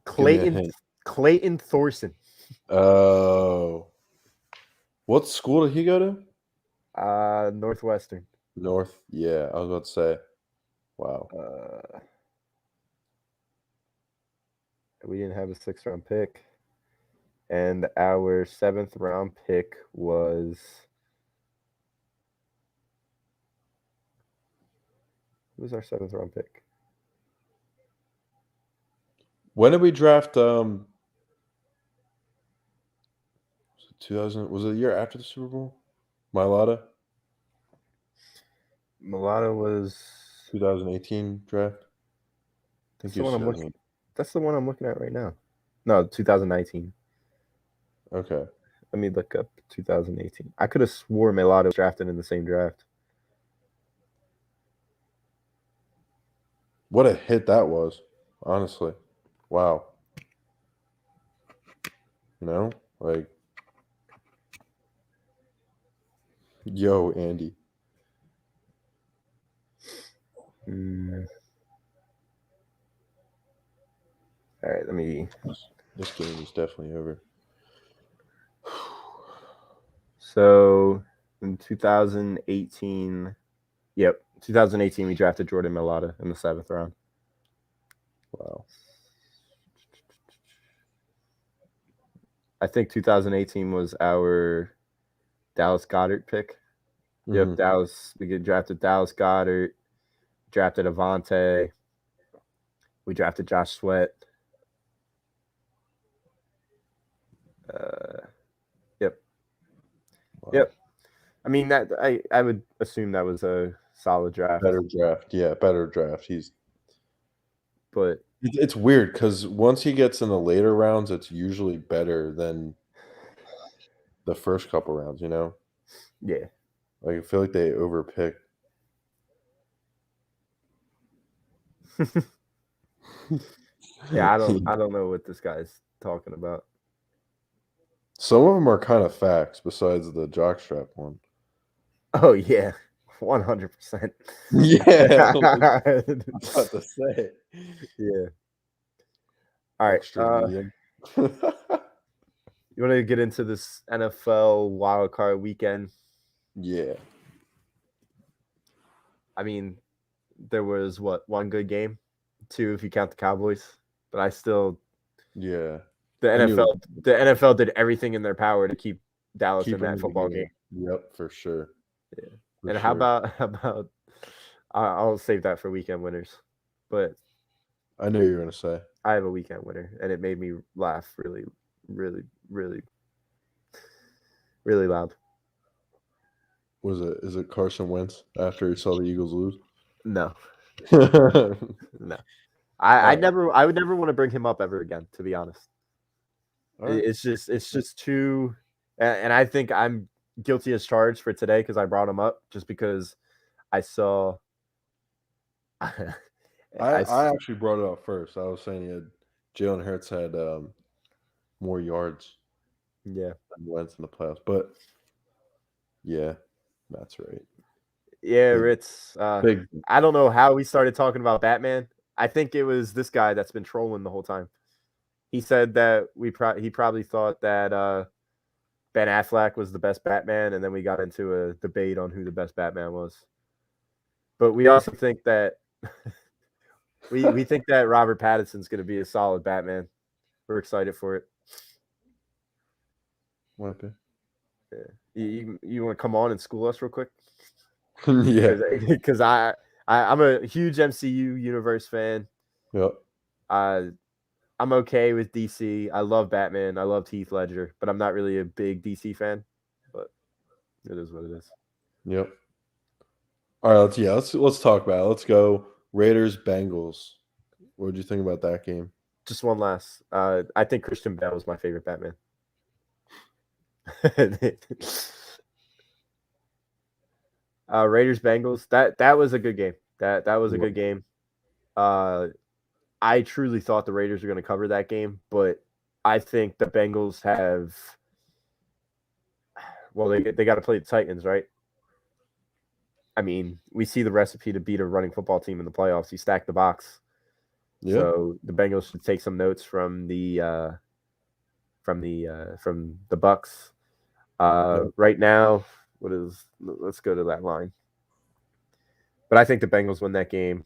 Clayton Thorson. Oh. What school did he go to? Northwestern. North. Yeah, I was about to say. Wow. We didn't have a sixth round pick. And our seventh round pick was. Who was our seventh round pick? When did we draft 2000? Was it the year after the Super Bowl? Mailata was 2018 draft. That's the one I'm looking at right now. No, 2019. Okay. Let me look up 2018. I could have swore Mailata was drafted in the same draft. What a hit that was, honestly. Wow. Like, yo, Andy. All right, let me. This game is definitely over. So in 2018, 2018 we drafted Jordan Mailata in the seventh round. Wow. I think 2018 was our Dallas Goedert pick. Mm-hmm. Yep, Dallas. We drafted Dallas Goedert, drafted Avante. We drafted Josh Sweat. Yep. Wow. Yep. I mean that I would assume that was a solid draft. Better draft. Yeah, better draft. But it's weird because once he gets in the later rounds, it's usually better than the first couple rounds, Yeah. Like I feel like they overpicked. Yeah, I don't know what this guy's talking about. Some of them are kind of facts besides the jockstrap one. Oh yeah, 100%. Yeah, I was about to say. Yeah. All right. Extra medium. You want to get into this NFL wild card weekend? Yeah. I mean, there was one good game, two if you count the Cowboys, but I still Yeah. the I knew NFL did everything in their power to keep Dallas keep in them that in the football game. Yep, for sure. Yeah. For And sure. how about I'll save that for weekend winners, but I knew you were gonna say. I have a weekend winner, and it made me laugh really, really, really, really loud. Is it Carson Wentz after he saw the Eagles lose? No, All no. right. I would never want to bring him up ever again, to be honest. All right. It's just too, and I think I'm guilty as charged for today because I brought him up just because I saw. I actually brought it up first. I was saying Jalen Hurts had more yards Yeah, than Wentz in the playoffs, but yeah, that's right. yeah, Big, Ritz. big. I don't know how we started talking about Batman. I think it was this guy that's been trolling the whole time. He said that he probably thought that Ben Affleck was the best Batman, and then we got into a debate on who the best Batman was. But we also think that we think that Robert Pattinson's going to be a solid Batman. We're excited for it. Might be. Yeah. You want to come on and school us real quick? Yeah. Because I'm a huge MCU universe fan. Yep. I'm okay with DC. I love Batman. I love Heath Ledger, but I'm not really a big DC fan. But it is what it is. Yep. All right. Let's talk about it. Let's go Raiders Bengals. What did you think about that game? Just one last. I think Christian Bale was my favorite Batman. Raiders Bengals. That was a good game. That was a good game. I truly thought the Raiders were going to cover that game, but I think the Bengals have. Well, they got to play the Titans, right? I mean, we see the recipe to beat a running football team in the playoffs. You stack the box. Yeah. So the Bengals should take some notes from the Bucs. Right now, let's go to that line. But I think the Bengals win that game.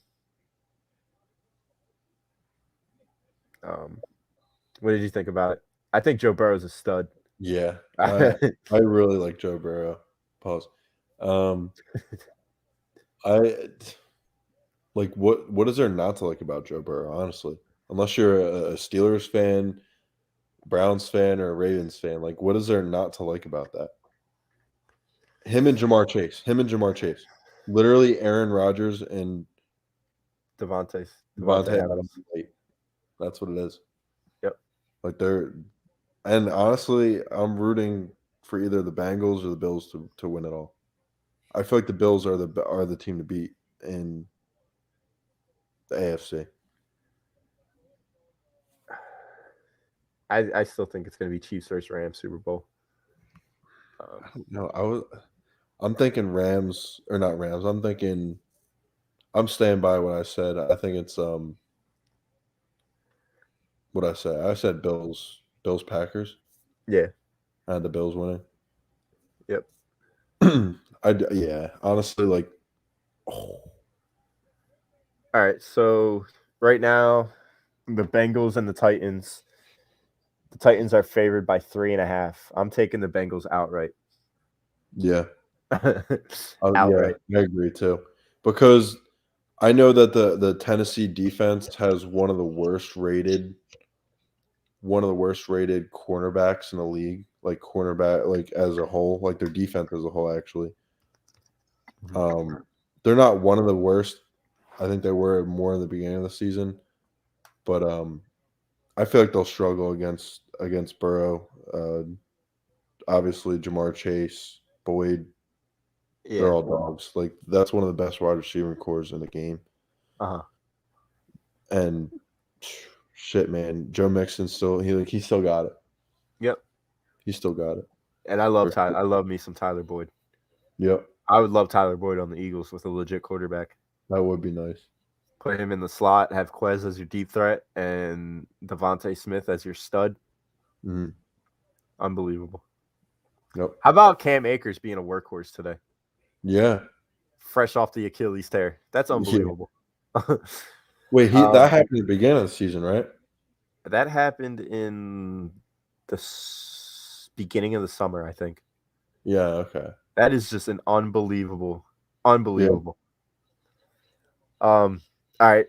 What did you think about it? I think Joe Burrow's a stud. Yeah. I really like Joe Burrow. Pause. I like what is there not to like about Joe Burrow, honestly? Unless you're a Steelers fan, Browns fan, or a Ravens fan, like what is there not to like about that? Him and Jamar Chase. Literally Aaron Rodgers and Devontae Devontae Adams. That's what it is. Yep. Like and honestly, I'm rooting for either the Bengals or the Bills to win it all. I feel like the Bills are the team to beat in the AFC. I still think it's going to be Chiefs versus Rams Super Bowl. No, I'm thinking Rams or not Rams. I'm staying by what I said. I think it's what I said. I said Bills Packers. Yeah. I had the Bills winning. Yep. Honestly, like. All right, so right now, the Bengals and the Titans. The Titans are favored by 3.5. I'm taking the Bengals outright. Yeah. Outright. Yeah, I agree too. Because I know that the Tennessee defense has one of the worst rated cornerbacks in the league, like cornerback, like as a whole, like their defense as a whole, actually. They're not one of the worst. I think they were more in the beginning of the season, but I feel like they'll struggle against Burrow. Obviously, Jamar Chase, Boyd, they're all dogs. Like that's one of the best wide receiving cores in the game. Uh-huh. And Shit, man. Joe Mixon he still got it. Yep. He still got it. And I love Tyler. I love me some Tyler Boyd. Yep. I would love Tyler Boyd on the Eagles with a legit quarterback. That would be nice. Put him in the slot, have Quez as your deep threat, and DeVonta Smith as your stud. Mm-hmm. Unbelievable. Yep. How about Cam Akers being a workhorse today? Yeah. Fresh off the Achilles tear. That's unbelievable. Yeah. Wait, that happened at the beginning of the season, right? That happened in the beginning of the summer, I think. Yeah, okay. That is just an unbelievable. Yeah. All right.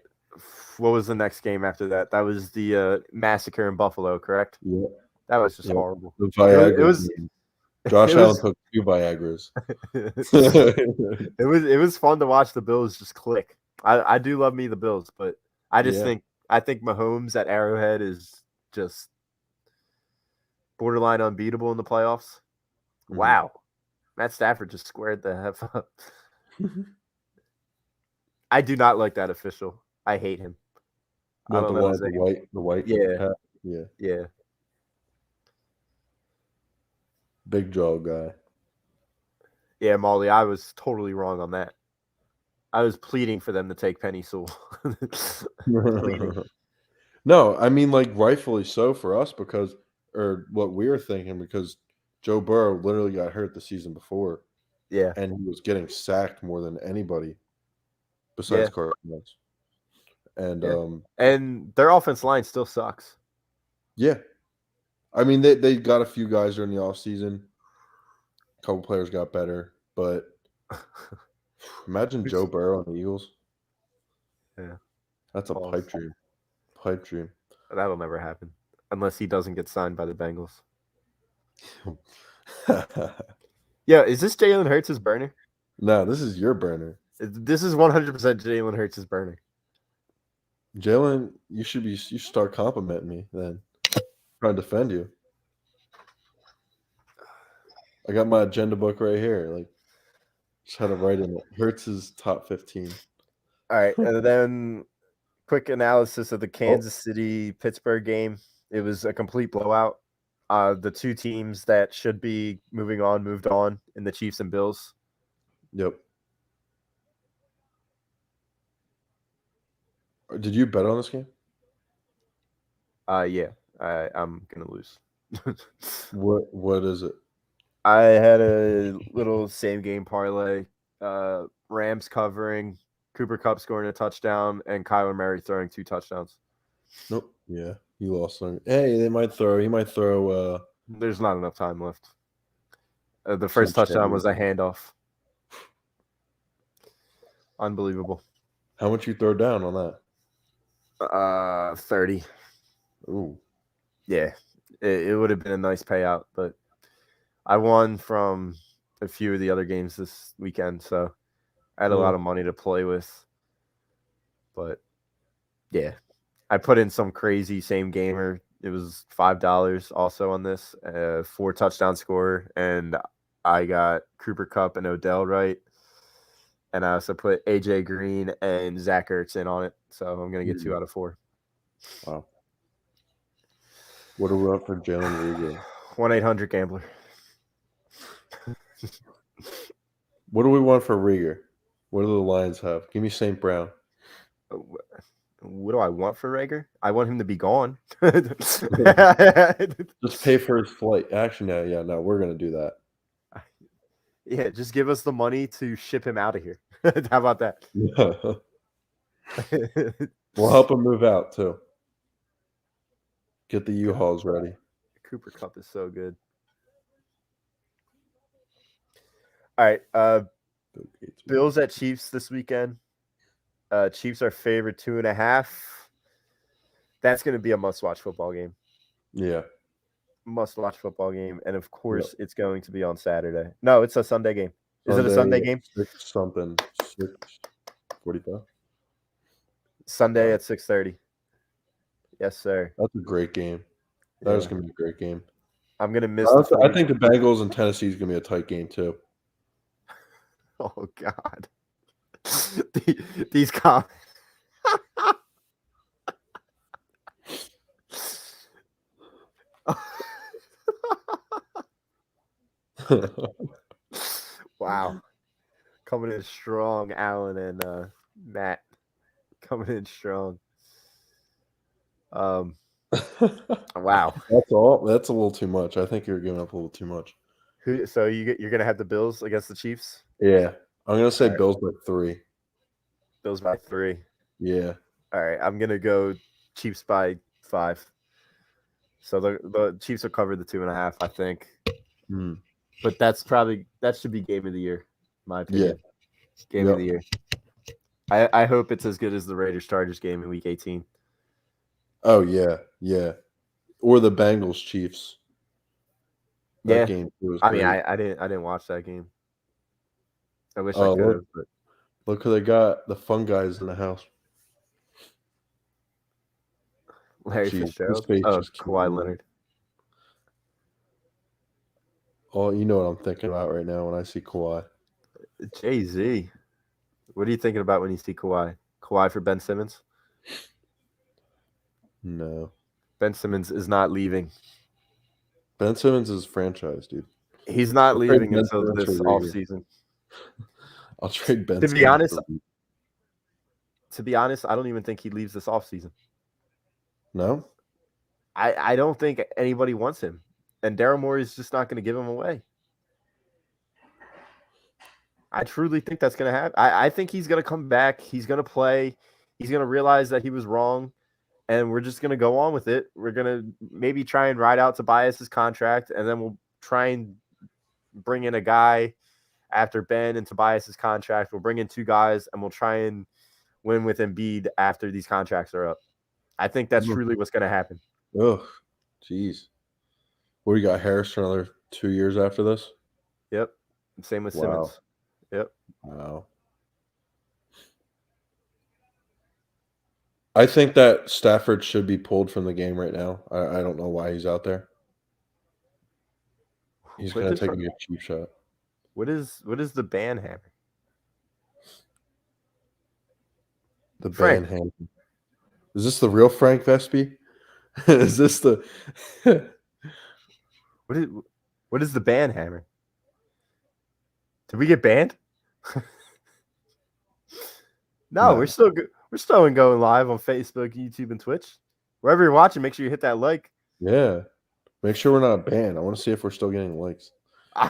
What was the next game after that? That was the massacre in Buffalo, correct? Yeah. That was just horrible. The Viagra. It was. Josh Allen took 2 Viagras. It was fun to watch the Bills just click. I do love me the Bills, but I just think Mahomes at Arrowhead is just borderline unbeatable in the playoffs. Mm-hmm. Wow. Matt Stafford just squared the F up. I do not like that official. I hate him. Not the one, the white. Yeah. Yeah. Big jaw guy. Yeah, Molly, I was totally wrong on that. I was pleading for them to take Penny Sewell. No, I mean, like, rightfully so for us or what we were thinking, because Joe Burrow literally got hurt the season before. Yeah. And he was getting sacked more than anybody besides Cardinals. And their offense line still sucks. Yeah. I mean, they got a few guys during the offseason. A couple players got better, but imagine Joe Burrow on the Eagles. Yeah. That's a pipe dream. Pipe dream. That'll never happen unless he doesn't get signed by the Bengals. Yeah, is this Jalen Hurts' burner? No, this is your burner. This is 100% Jalen Hurts' burner. Jalen, you should start complimenting me then. Trying to defend you. I got my agenda book right here. Like, just had to write in it. Hurts' top 15. All right, and then quick analysis of the Kansas City-Pittsburgh game. It was a complete blowout. The two teams that should be moved on in the Chiefs and Bills. Yep. Did you bet on this game? Yeah. I'm gonna lose. What is it? I had a little same game parlay. Rams covering, Cooper Kupp scoring a touchdown, and Kyler Murray throwing 2 touchdowns. Nope. Yeah, he lost them. Hey, he might throw. There's not enough time left. The first touchdown was a handoff. Unbelievable. How much you throw down on that? 30. Ooh. Yeah, it would have been a nice payout, but I won from a few of the other games this weekend, so I had a lot of money to play with. But yeah, I put in some crazy same gamer. It was $5 also on this, 4 touchdown scorer, and I got Cooper Kupp and Odell right. And I also put AJ Green and Zach Ertz in on it, so I'm gonna get 2 out of 4. Wow. What are we up for Jalen Rieger? 1-800-GAMBLER. What do we want for Rieger? What do the Lions have? Give me St. Brown. What do I want for Rieger? I want him to be gone. Just pay for his flight. Actually, no, we're going to do that. Yeah, just give us the money to ship him out of here. How about that? We'll help him move out, too. Get the U-Hauls ready. Cooper Kupp is so good. All right. Bills at Chiefs this weekend. Chiefs are favored 2.5. That's going to be a must-watch football game. Yeah. Must-watch football game. And, of course, It's going to be on Saturday. No, it's a Sunday game. Is it a Sunday game? 6:45. Sunday at 6:30. Yes, sir. That's a great game. That is going to be a great game. I'm going to miss I think the Bengals and Tennessee is going to be a tight game, too. Oh, God. These comments. Wow. Coming in strong, Alan and Matt. Coming in strong. Wow. That's all. That's a little too much. I think you're giving up a little too much. So you're gonna have the Bills against the Chiefs? Yeah, I'm gonna say All right. Bills by 3. Bills by 3. Yeah. All right, I'm gonna go Chiefs by 5. So the Chiefs will cover the 2.5, I think. Hmm. But that should be game of the year, in my opinion. Game of the year. I hope it's as good as the Raiders Chargers game in Week 18. Oh yeah, yeah. Or the Bengals Chiefs. That game was I mean, great. I didn't watch that game. I wish I Oh, could have. But look who they got. The fun guys in the house. Larry Jeez, his Fitzgerald. face Oh, just came Kawhi on. Leonard. Oh, you know what I'm thinking about right now when I see Kawhi. Jay-Z. What are you thinking about when you see Kawhi? Kawhi for Ben Simmons? No. Ben Simmons is not leaving. Ben Simmons is franchise, dude. He's not leaving Ben until Simmons this for Raiders. offseason. I'll trade Ben To Simmons. be honest, I don't even think he leaves this offseason. No? I don't think anybody wants him. And Daryl Morey is just not going to give him away. I truly think that's going to happen. I think he's going to come back. He's going to play. He's going to realize that he was wrong. And we're just going to go on with it. We're going to maybe try and ride out Tobias's contract. And then we'll try and bring in a guy after Ben and Tobias's contract. We'll bring in 2 guys and we'll try and win with Embiid after these contracts are up. I think that's truly what's going to happen. Ugh. Jeez. What do you got, Harris, for another 2 years after this? Yep. Same with Simmons. Yep. Wow. I think that Stafford should be pulled from the game right now. I don't know why he's out there. He's going to take a cheap shot. What is the ban hammer? The ban hammer. Is this the real Frank Vespi? Is this the what is the ban hammer? Did we get banned? No, we're still good. We're still going live on Facebook, YouTube, and Twitch. Wherever you're watching, make sure you hit that like. Yeah. Make sure we're not banned. I want to see if we're still getting likes.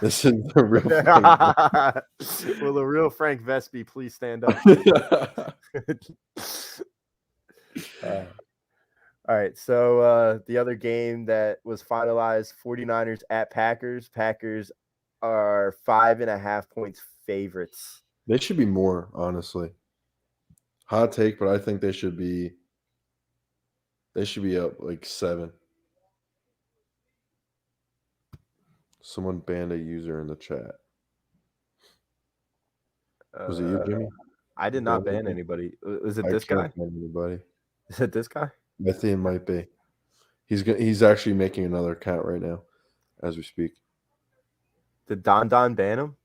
This is the real Frank. Will the real Frank Vespi please stand up? All right. So the other game that was finalized, 49ers at Packers. Packers are 5.5 points favorites. They should be more, honestly. Hot take, but I think they should be up like 7. Someone banned a user in the chat. Was it you, Jimmy? I did not ban anybody. Was it this guy? Anybody. Is it this guy? I think it might be. He's actually making another account right now as we speak. Did Don ban him?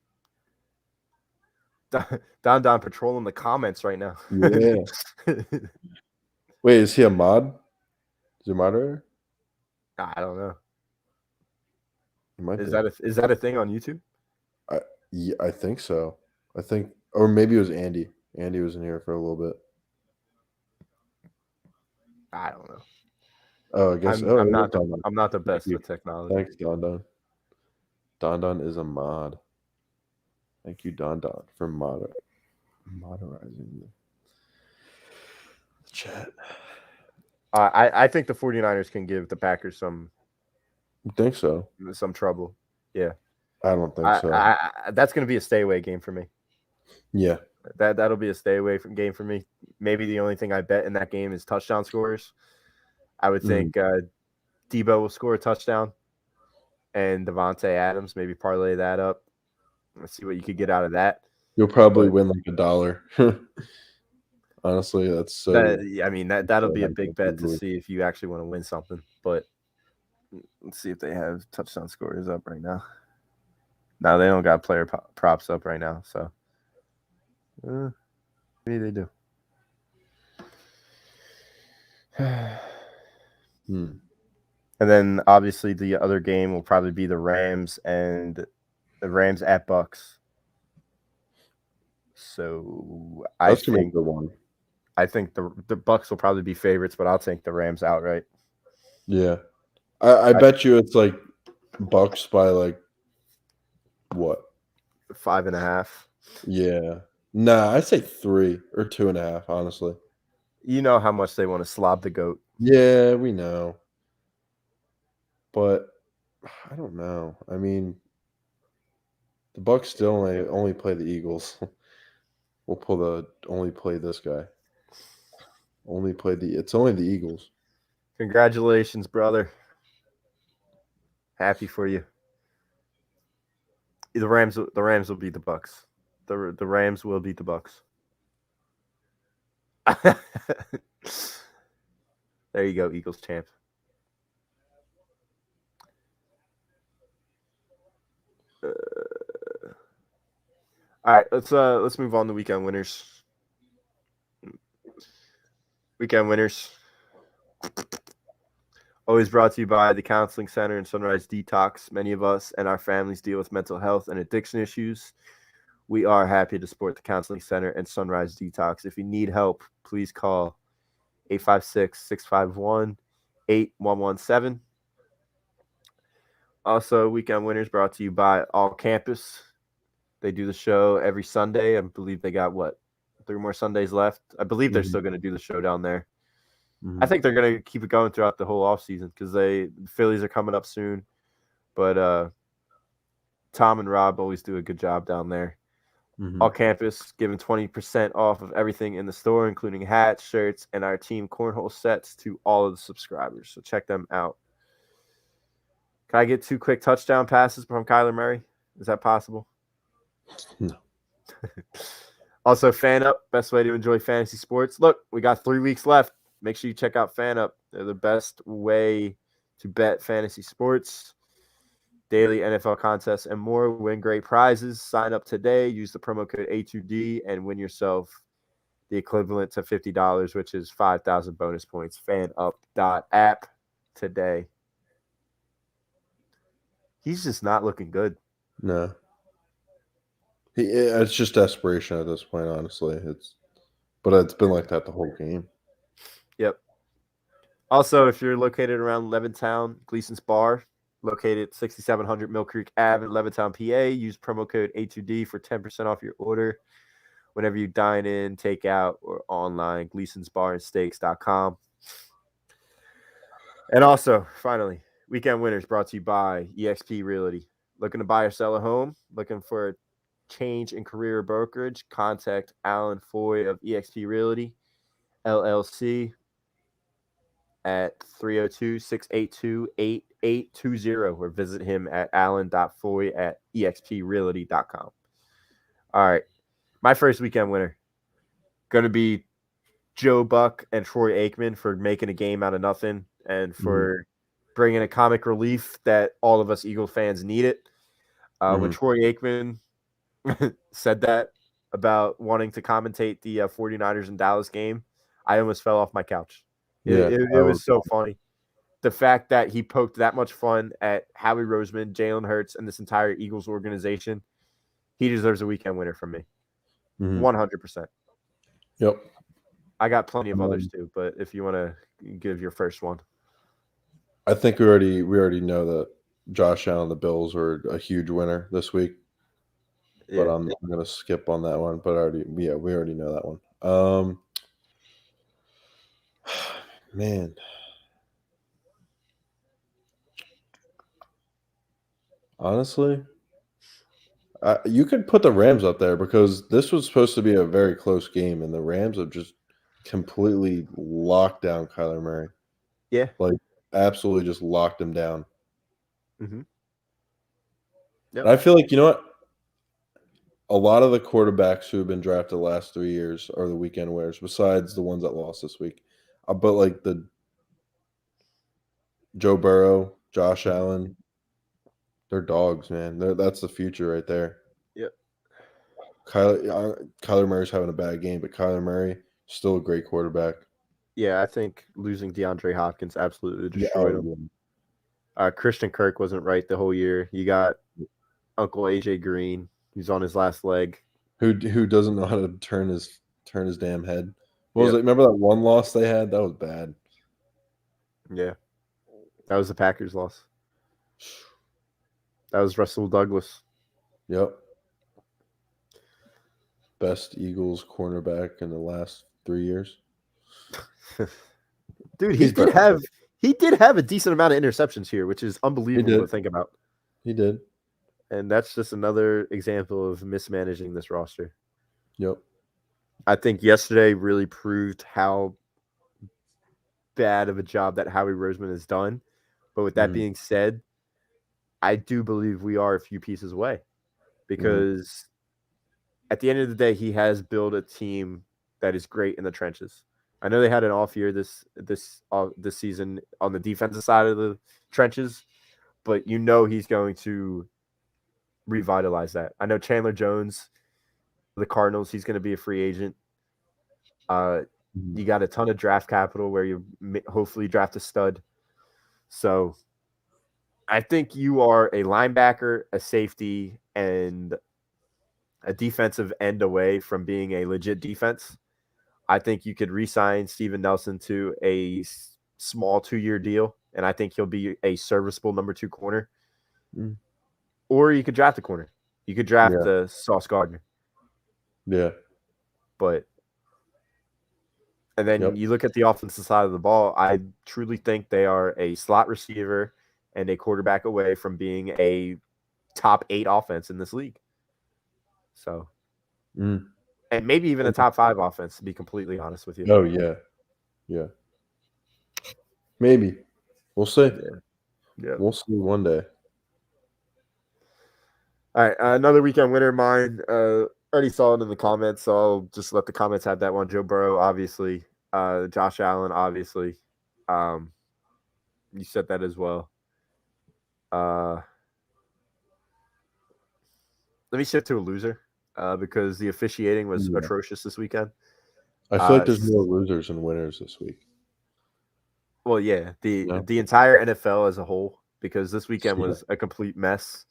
Don patrolling the comments right now. Yeah. Wait, is he a mod? Is he a moderator? I don't know. Is that a thing on YouTube? I think so. I think, or maybe it was Andy. Andy was in here for a little bit. I don't know. Oh, I guess I'm not the best with technology. Thanks, Don. Don is a mod. Thank you, Don, for modernizing the chat. I think the 49ers can give the Packers some. You think so? Some trouble. Yeah. I don't think so. That's going to be a stay away game for me. Yeah. That'll be a stay away from game for me. Maybe the only thing I bet in that game is touchdown scores. I would think Debo will score a touchdown and Devontae Adams, maybe parlay that up. Let's see what you could get out of that. You'll probably win like $1. Honestly, that's so. That'll be a big bet to see if you actually want to win something. But let's see if they have touchdown scores up right now. No, they don't got player props up right now. So maybe they do. And then obviously the other game will probably be the Rams and The Rams at Bucs. So That's gonna be a good one. I think the Bucs will probably be favorites, but I'll take the Rams outright. Yeah, I bet you it's like Bucks by like what? 5.5. Yeah, nah, I'd say 3 or 2.5. Honestly, You know how much they want to slob the goat. yeah, we know, but I don't know. I mean, the Bucks still only play the Eagles. Only play this guy. It's only the Eagles. Congratulations, brother. Happy for you. The Rams will beat the Bucs. The Rams will beat the Bucs. There you go, Eagles champ. All right, let's move on to weekend winners. Weekend winners. Always brought to you by the Counseling Center and Sunrise Detox. Many of us and our families deal with mental health and addiction issues. We are happy to support the Counseling Center and Sunrise Detox. If you need help, please call 856-651-8117. Also, weekend winners brought to you by All Campus. They do the show every Sunday. I believe they got 3 more Sundays left. I believe they're still going to do the show down there. Mm-hmm. I think they're going to keep it going throughout the whole offseason because the Phillies are coming up soon. But Tom and Rob always do a good job down there. Mm-hmm. All Campus giving 20% off of everything in the store, including hats, shirts, and our team cornhole sets to all of the subscribers. So check them out. Can I get 2 quick touchdown passes from Kyler Murray? Is that possible? No. Also, Fan Up, best way to enjoy fantasy sports. Look, we got 3 weeks left. Make sure you check out Fan Up. They're the best way to bet fantasy sports, daily NFL contests, and more. Win great prizes. Sign up today. Use the promo code A2D and win yourself the equivalent to $50, which is 5,000 bonus points. FanUp.app today. He's just not looking good. No. It's just desperation at this point, honestly. But it's been like that the whole game. Yep. Also, if you're located around Levittown, Gleason's Bar, located 6700 Mill Creek Ave in Levittown, PA, use promo code A2D for 10% off your order whenever you dine in, take out, or online, Gleason'sBarandSteaks.com. And also, finally, weekend winners brought to you by eXp Realty. Looking to buy or sell a home? Looking for a change in career or brokerage? Contact Alan Foy of eXp Realty, LLC, at 302-682-8820 or visit him at alan.foy@exprealty.com. All right. My first weekend winner going to be Joe Buck and Troy Aikman for making a game out of nothing and for bringing a comic relief that all of us Eagle fans needed. When Troy Aikman said that about wanting to commentate the 49ers and Dallas game, I almost fell off my couch. It was so funny. The fact that he poked that much fun at Howie Roseman, Jalen Hurts, and this entire Eagles organization, he deserves a weekend winner from me. 100%. Yep. I got plenty of others too, but if you want to give your first one. I think we already know that Josh Allen and the Bills were a huge winner this week. Yeah. But I'm going to skip on that one. But we already know that one. Man. Honestly, you could put the Rams up there because this was supposed to be a very close game, and the Rams have just completely locked down Kyler Murray. Yeah. Like, absolutely just locked him down. Mm-hmm. Yep. And I feel like, you know what? A lot of the quarterbacks who have been drafted the last 3 years are the weekend winners, besides the ones that lost this week. But like the Joe Burrow, Josh Allen, they're dogs, man. That's the future right there. Yep. Kyler Murray's having a bad game, but Kyler Murray, still a great quarterback. Yeah, I think losing DeAndre Hopkins absolutely destroyed him. Christian Kirk wasn't right the whole year. You got Uncle AJ Green, who's on his last leg. Who doesn't know how to turn his damn head? What was Yep. it? Remember that one loss they had? That was bad. Yeah. That was the Packers' loss. That was Russell Douglas. Yep. Best Eagles cornerback in the last 3 years. Dude, he did have a decent amount of interceptions here, which is unbelievable to think about. He did. And that's just another example of mismanaging this roster. Yep. I think yesterday really proved how bad of a job that Howie Roseman has done. But with that being said, I do believe we are a few pieces away because at the end of the day, he has built a team that is great in the trenches. I know they had an off year this season on the defensive side of the trenches, but you know he's going to revitalize that. I know Chandler Jones, the Cardinals, he's going to be a free agent. You got a ton of draft capital where you hopefully draft a stud. So I think you are a linebacker, a safety, and a defensive end away from being a legit defense. I think you could re-sign Steven Nelson to a small 2-year deal, and I think he'll be a serviceable number 2 corner. Or you could draft a corner. You could draft the Sauce Gardner. Yeah. And then you look at the offensive side of the ball, I truly think they are a slot receiver and a quarterback away from being a top 8 offense in this league. So, and maybe even a top 5 offense, to be completely honest with you. Oh, yeah. Yeah. Maybe. We'll see. Yeah. We'll see one day. All right. Another weekend winner of mine. Already saw it in the comments, so I'll just let the comments have that one. Joe Burrow, obviously. Josh Allen, obviously. You said that as well. Let me shift to a loser because the officiating was atrocious this weekend. I feel like there's more losers and winners this week. Well, yeah, the entire NFL as a whole, because this weekend was a complete mess.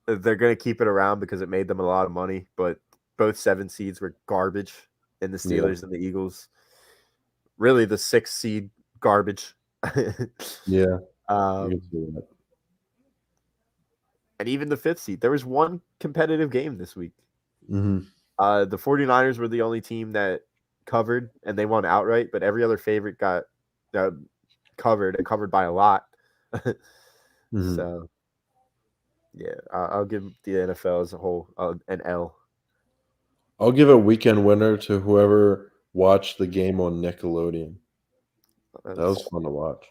They're going to keep it around because it made them a lot of money, but both 7 seeds were garbage in the Steelers and the Eagles. Really, the 6th seed garbage. Yeah. And even the 5th seed. There was one competitive game this week. The 49ers were the only team that covered, and they won outright, but every other favorite got covered and covered by a lot. So, yeah, I'll give the NFL as a whole an L. I'll give a weekend winner to whoever watched the game on Nickelodeon. That was fun to watch.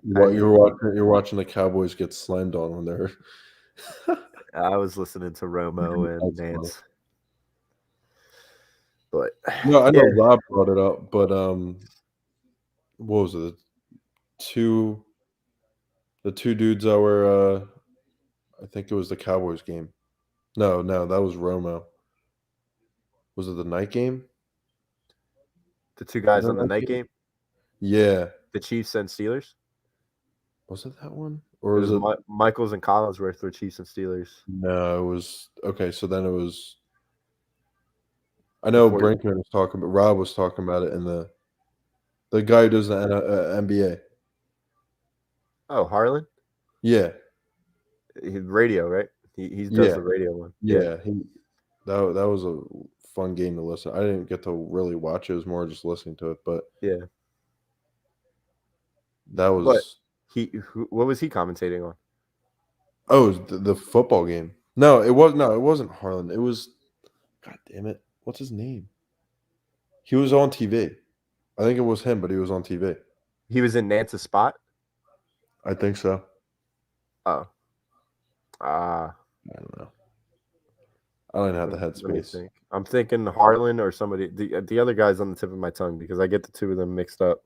You're watching the Cowboys get slammed on when they're. I was listening to Romo and Nance. But no, I know Rob brought it up, but what was it? The two dudes that were I think it was the Cowboys game. No, that was Romo. Was it the night game? The 2 guys on the night game? Yeah. The Chiefs and Steelers? Was it that one? Or was it Michaels and Collinsworth were Chiefs and Steelers? No, it was okay, so then it was I know Brinkman was talking, but Rob was talking about it in the guy who does the NBA. Oh, Harlan? Yeah. Radio, right? He does the radio one. Yeah. That was a fun game to listen. I didn't get to really watch it. It was more just listening to it, but that was what was he commentating on? Oh, it was the football game. No, it wasn't Harlan. It was God damn it. What's his name? He was on TV. I think it was him, but he was on TV. He was in Nance's spot? I think so. Oh. I don't know. I don't have the headspace. I'm thinking Harlan or somebody. The other guy's on the tip of my tongue because I get the 2 of them mixed up.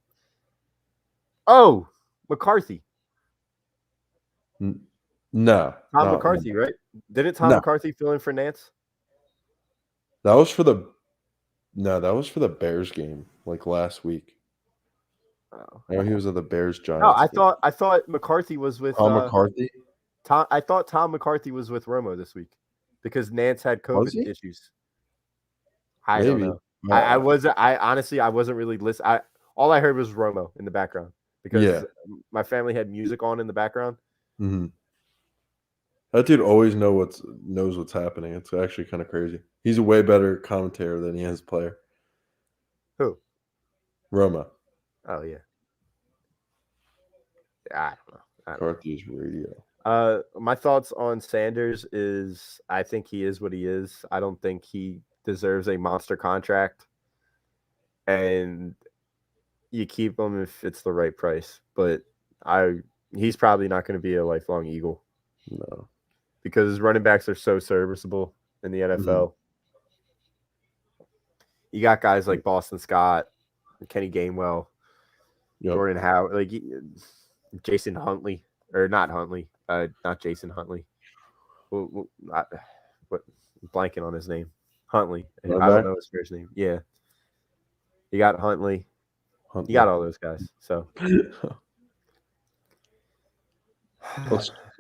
Oh, McCarthy. No. Tom McCarthy, right? Didn't Tom McCarthy fill in for Nance? That was for the Bears game, like last week. Oh. I know he was at the Bears Giants. No, I thought McCarthy was with Tom McCarthy. I thought Tom McCarthy was with Romo this week because Nance had Was COVID he? issues. I don't Maybe. know. I wasn't. I honestly, I wasn't really listening. All I heard was Romo in the background because my family had music on in the background. Mm-hmm. That dude always knows what's happening. It's actually kind of crazy. He's a way better commentator than he is player. Who? Roma. Oh yeah. I don't know. McCarthy's radio. My thoughts on Sanders is I think he is what he is. I don't think he deserves a monster contract, and you keep him if it's the right price. But he's probably not going to be a lifelong Eagle. No, because his running backs are so serviceable in the NFL. Mm-hmm. You got guys like Boston Scott, Kenny Gainwell, Jordan Howard, like Jason Huntley, or not Huntley, not Jason Huntley. Blanking on his name. Huntley. I don't know his first name. Yeah. You got Huntley. You got all those guys. So.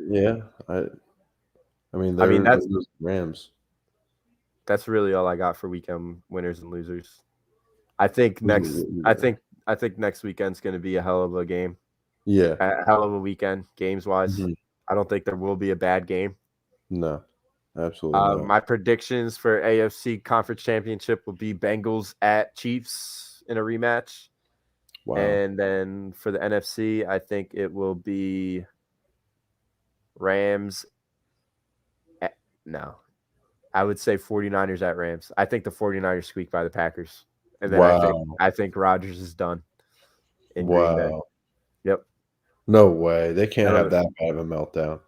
Yeah. I mean, that's Rams. That's really all I got for weekend winners and losers. I think next weekend's going to be a hell of a game. Yeah. A hell of a weekend, games-wise. Mm-hmm. I don't think there will be a bad game. No, absolutely not. My predictions for AFC Conference Championship will be Bengals at Chiefs in a rematch. Wow. And then for the NFC, I think it will be Rams. No. I would say 49ers at Rams. I think the 49ers squeak by the Packers. And then I think Rodgers is done in Green Bay. Yep. No way. They can't have that bad of a meltdown.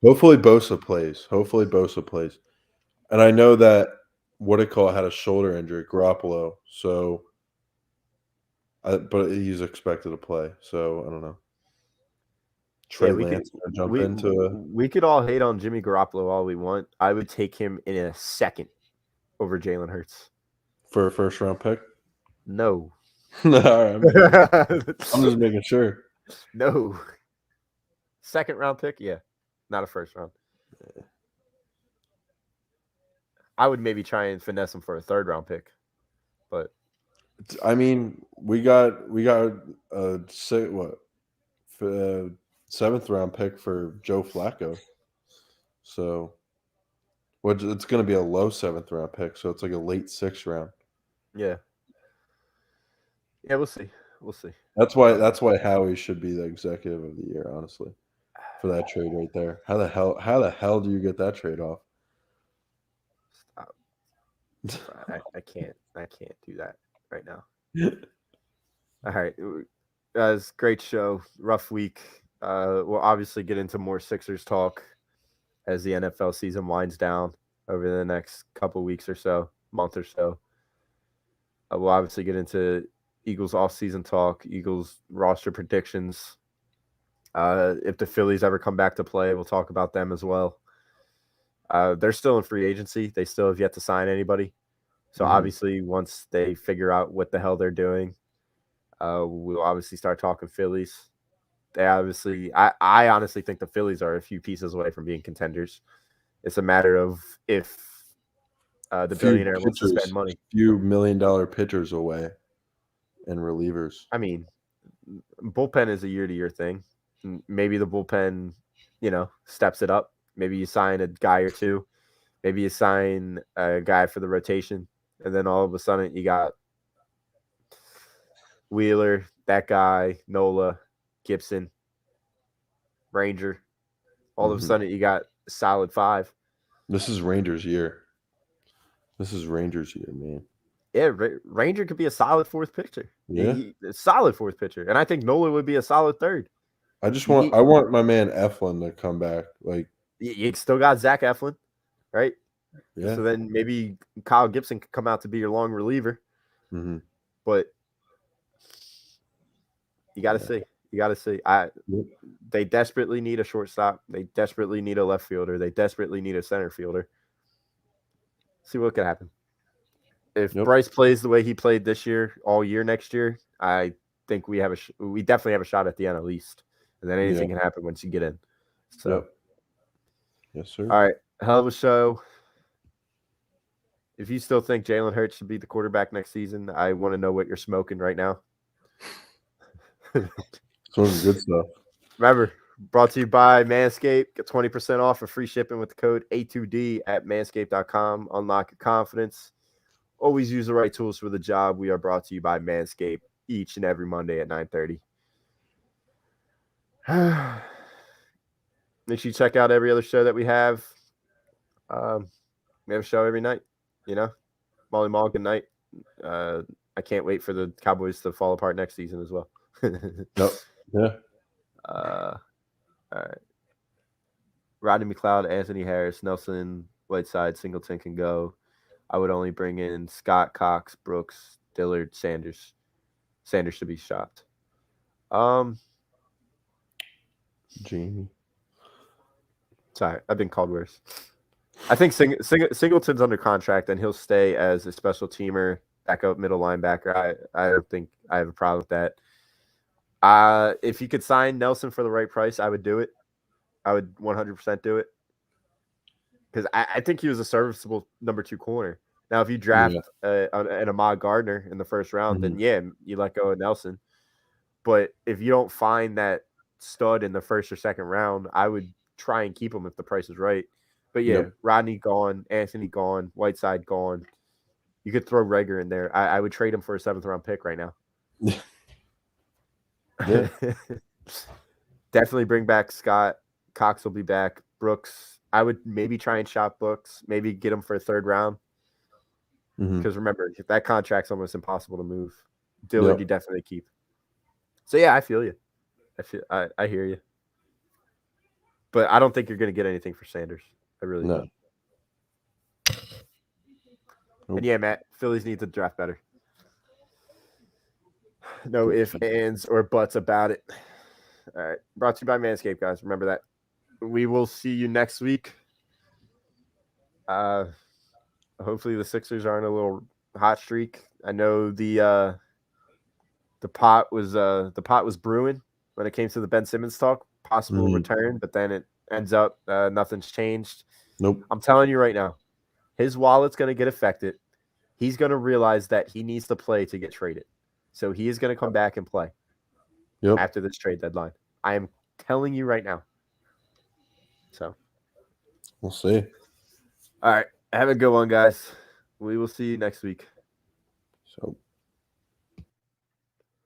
Hopefully Bosa plays. And I know that had a shoulder injury, Garoppolo. So, but he's expected to play. So, I don't know. Trey Lance we could all hate on Jimmy Garoppolo all we want. I would take him in a second over Jalen Hurts. For a first-round pick? No. All right, I'm just making sure. No. Second-round pick? Yeah. Not a first round. I would maybe try and finesse him for a third-round pick. But I mean, we got a seventh-round pick for Joe Flacco. So, it's going to be a low seventh-round pick. So it's like a late sixth round. Yeah. Yeah, we'll see. That's why Howie should be the executive of the year, honestly, for that trade right there. How the hell do you get that trade off? Stop. I can't do that right now. All right. Guys, great show. Rough week. We'll obviously get into more Sixers talk as the NFL season winds down over the next couple weeks or so, month or so. We'll obviously get into Eagles off-season talk, Eagles roster predictions. If the Phillies ever come back to play, we'll talk about them as well. They're still in free agency. They still have yet to sign anybody. So obviously, once they figure out what the hell they're doing, we'll obviously start talking Phillies. I honestly think the Phillies are a few pieces away from being contenders. It's a matter of if the billionaire wants to spend money. Few $1 million pitchers away and relievers. I mean, bullpen is a year-to-year thing. Maybe the bullpen, steps it up. Maybe you sign a guy or two. Maybe you sign a guy for the rotation. And then all of a sudden you got Wheeler, that guy, Nola, Gibson, Ranger. All of a sudden you got a solid five. This is Rangers' year. Man. Yeah, Ranger could be a solid fourth pitcher. Yeah. A solid fourth pitcher. And I think Nola would be a solid third. I want my man Eflin to come back. Like, you still got Zach Eflin, right? Yeah. So then maybe Kyle Gibson could come out to be your long reliever. Mm-hmm. But you got to see. They desperately need a shortstop. They desperately need a left fielder. They desperately need a center fielder. See what can happen. If Bryce plays the way he played this year, all year next year, I think we definitely have a shot at the NL East. And then anything can happen once you get in. So, Yep. Yes, sir. all right, hell of a show. If you still think Jalen Hurts should be the quarterback next season, I want to know what you're smoking right now. Some good stuff. Remember, brought to you by Manscaped. Get 20% off for free shipping with the code A2D at manscaped.com. Unlock your confidence. Always use the right tools for the job. We are brought to you by Manscaped each and every Monday at 9:30. Make sure you check out every other show that we have. We have a show every night, Molly Mall, good night. I can't wait for the Cowboys to fall apart next season as well. Yep. Yeah. All right. Rodney McLeod, Anthony Harris, Nelson, Whiteside, Singleton can go. I would only bring in Scott, Cox, Brooks, Dillard, Sanders. Sanders should be shopped. Jamie. Sorry, I've been called worse. I think Singleton's under contract, and he'll stay as a special teamer, backup middle linebacker. I don't think I have a problem with that. If you could sign Nelson for the right price, I would do it. I would 100% do it. Because I think he was a serviceable number 2 corner. Now, if you draft an Ahmad Gardner in the first round, then you let go of Nelson. But if you don't find that stud in the first or second round, I would try and keep him if the price is right. But Rodney gone, Anthony gone, Whiteside gone. You could throw Reagor in there. I would trade him for a 7th round pick right now. Yeah. Definitely bring back Scott. Cox will be back. Brooks, I would maybe try and shop Brooks. Maybe get him for a 3rd round. Because remember, that contract's almost impossible to move. Dillard, you definitely keep. So I feel you. I hear you. But I don't think you're going to get anything for Sanders. I really don't. Nope. And Matt, Phillies need to draft better. No ifs, ands, or buts about it. All right. Brought to you by Manscaped, guys. Remember that. We will see you next week. Hopefully the Sixers are on a little hot streak. I know the pot was brewing when it came to the Ben Simmons talk, possible return, but then it ends up nothing's changed. Nope. I'm telling you right now, his wallet's going to get affected. He's going to realize that he needs to play to get traded. So he is going to come back and play after this trade deadline. I am telling you right now. So we'll see. All right. Have a good one, guys. We will see you next week. So.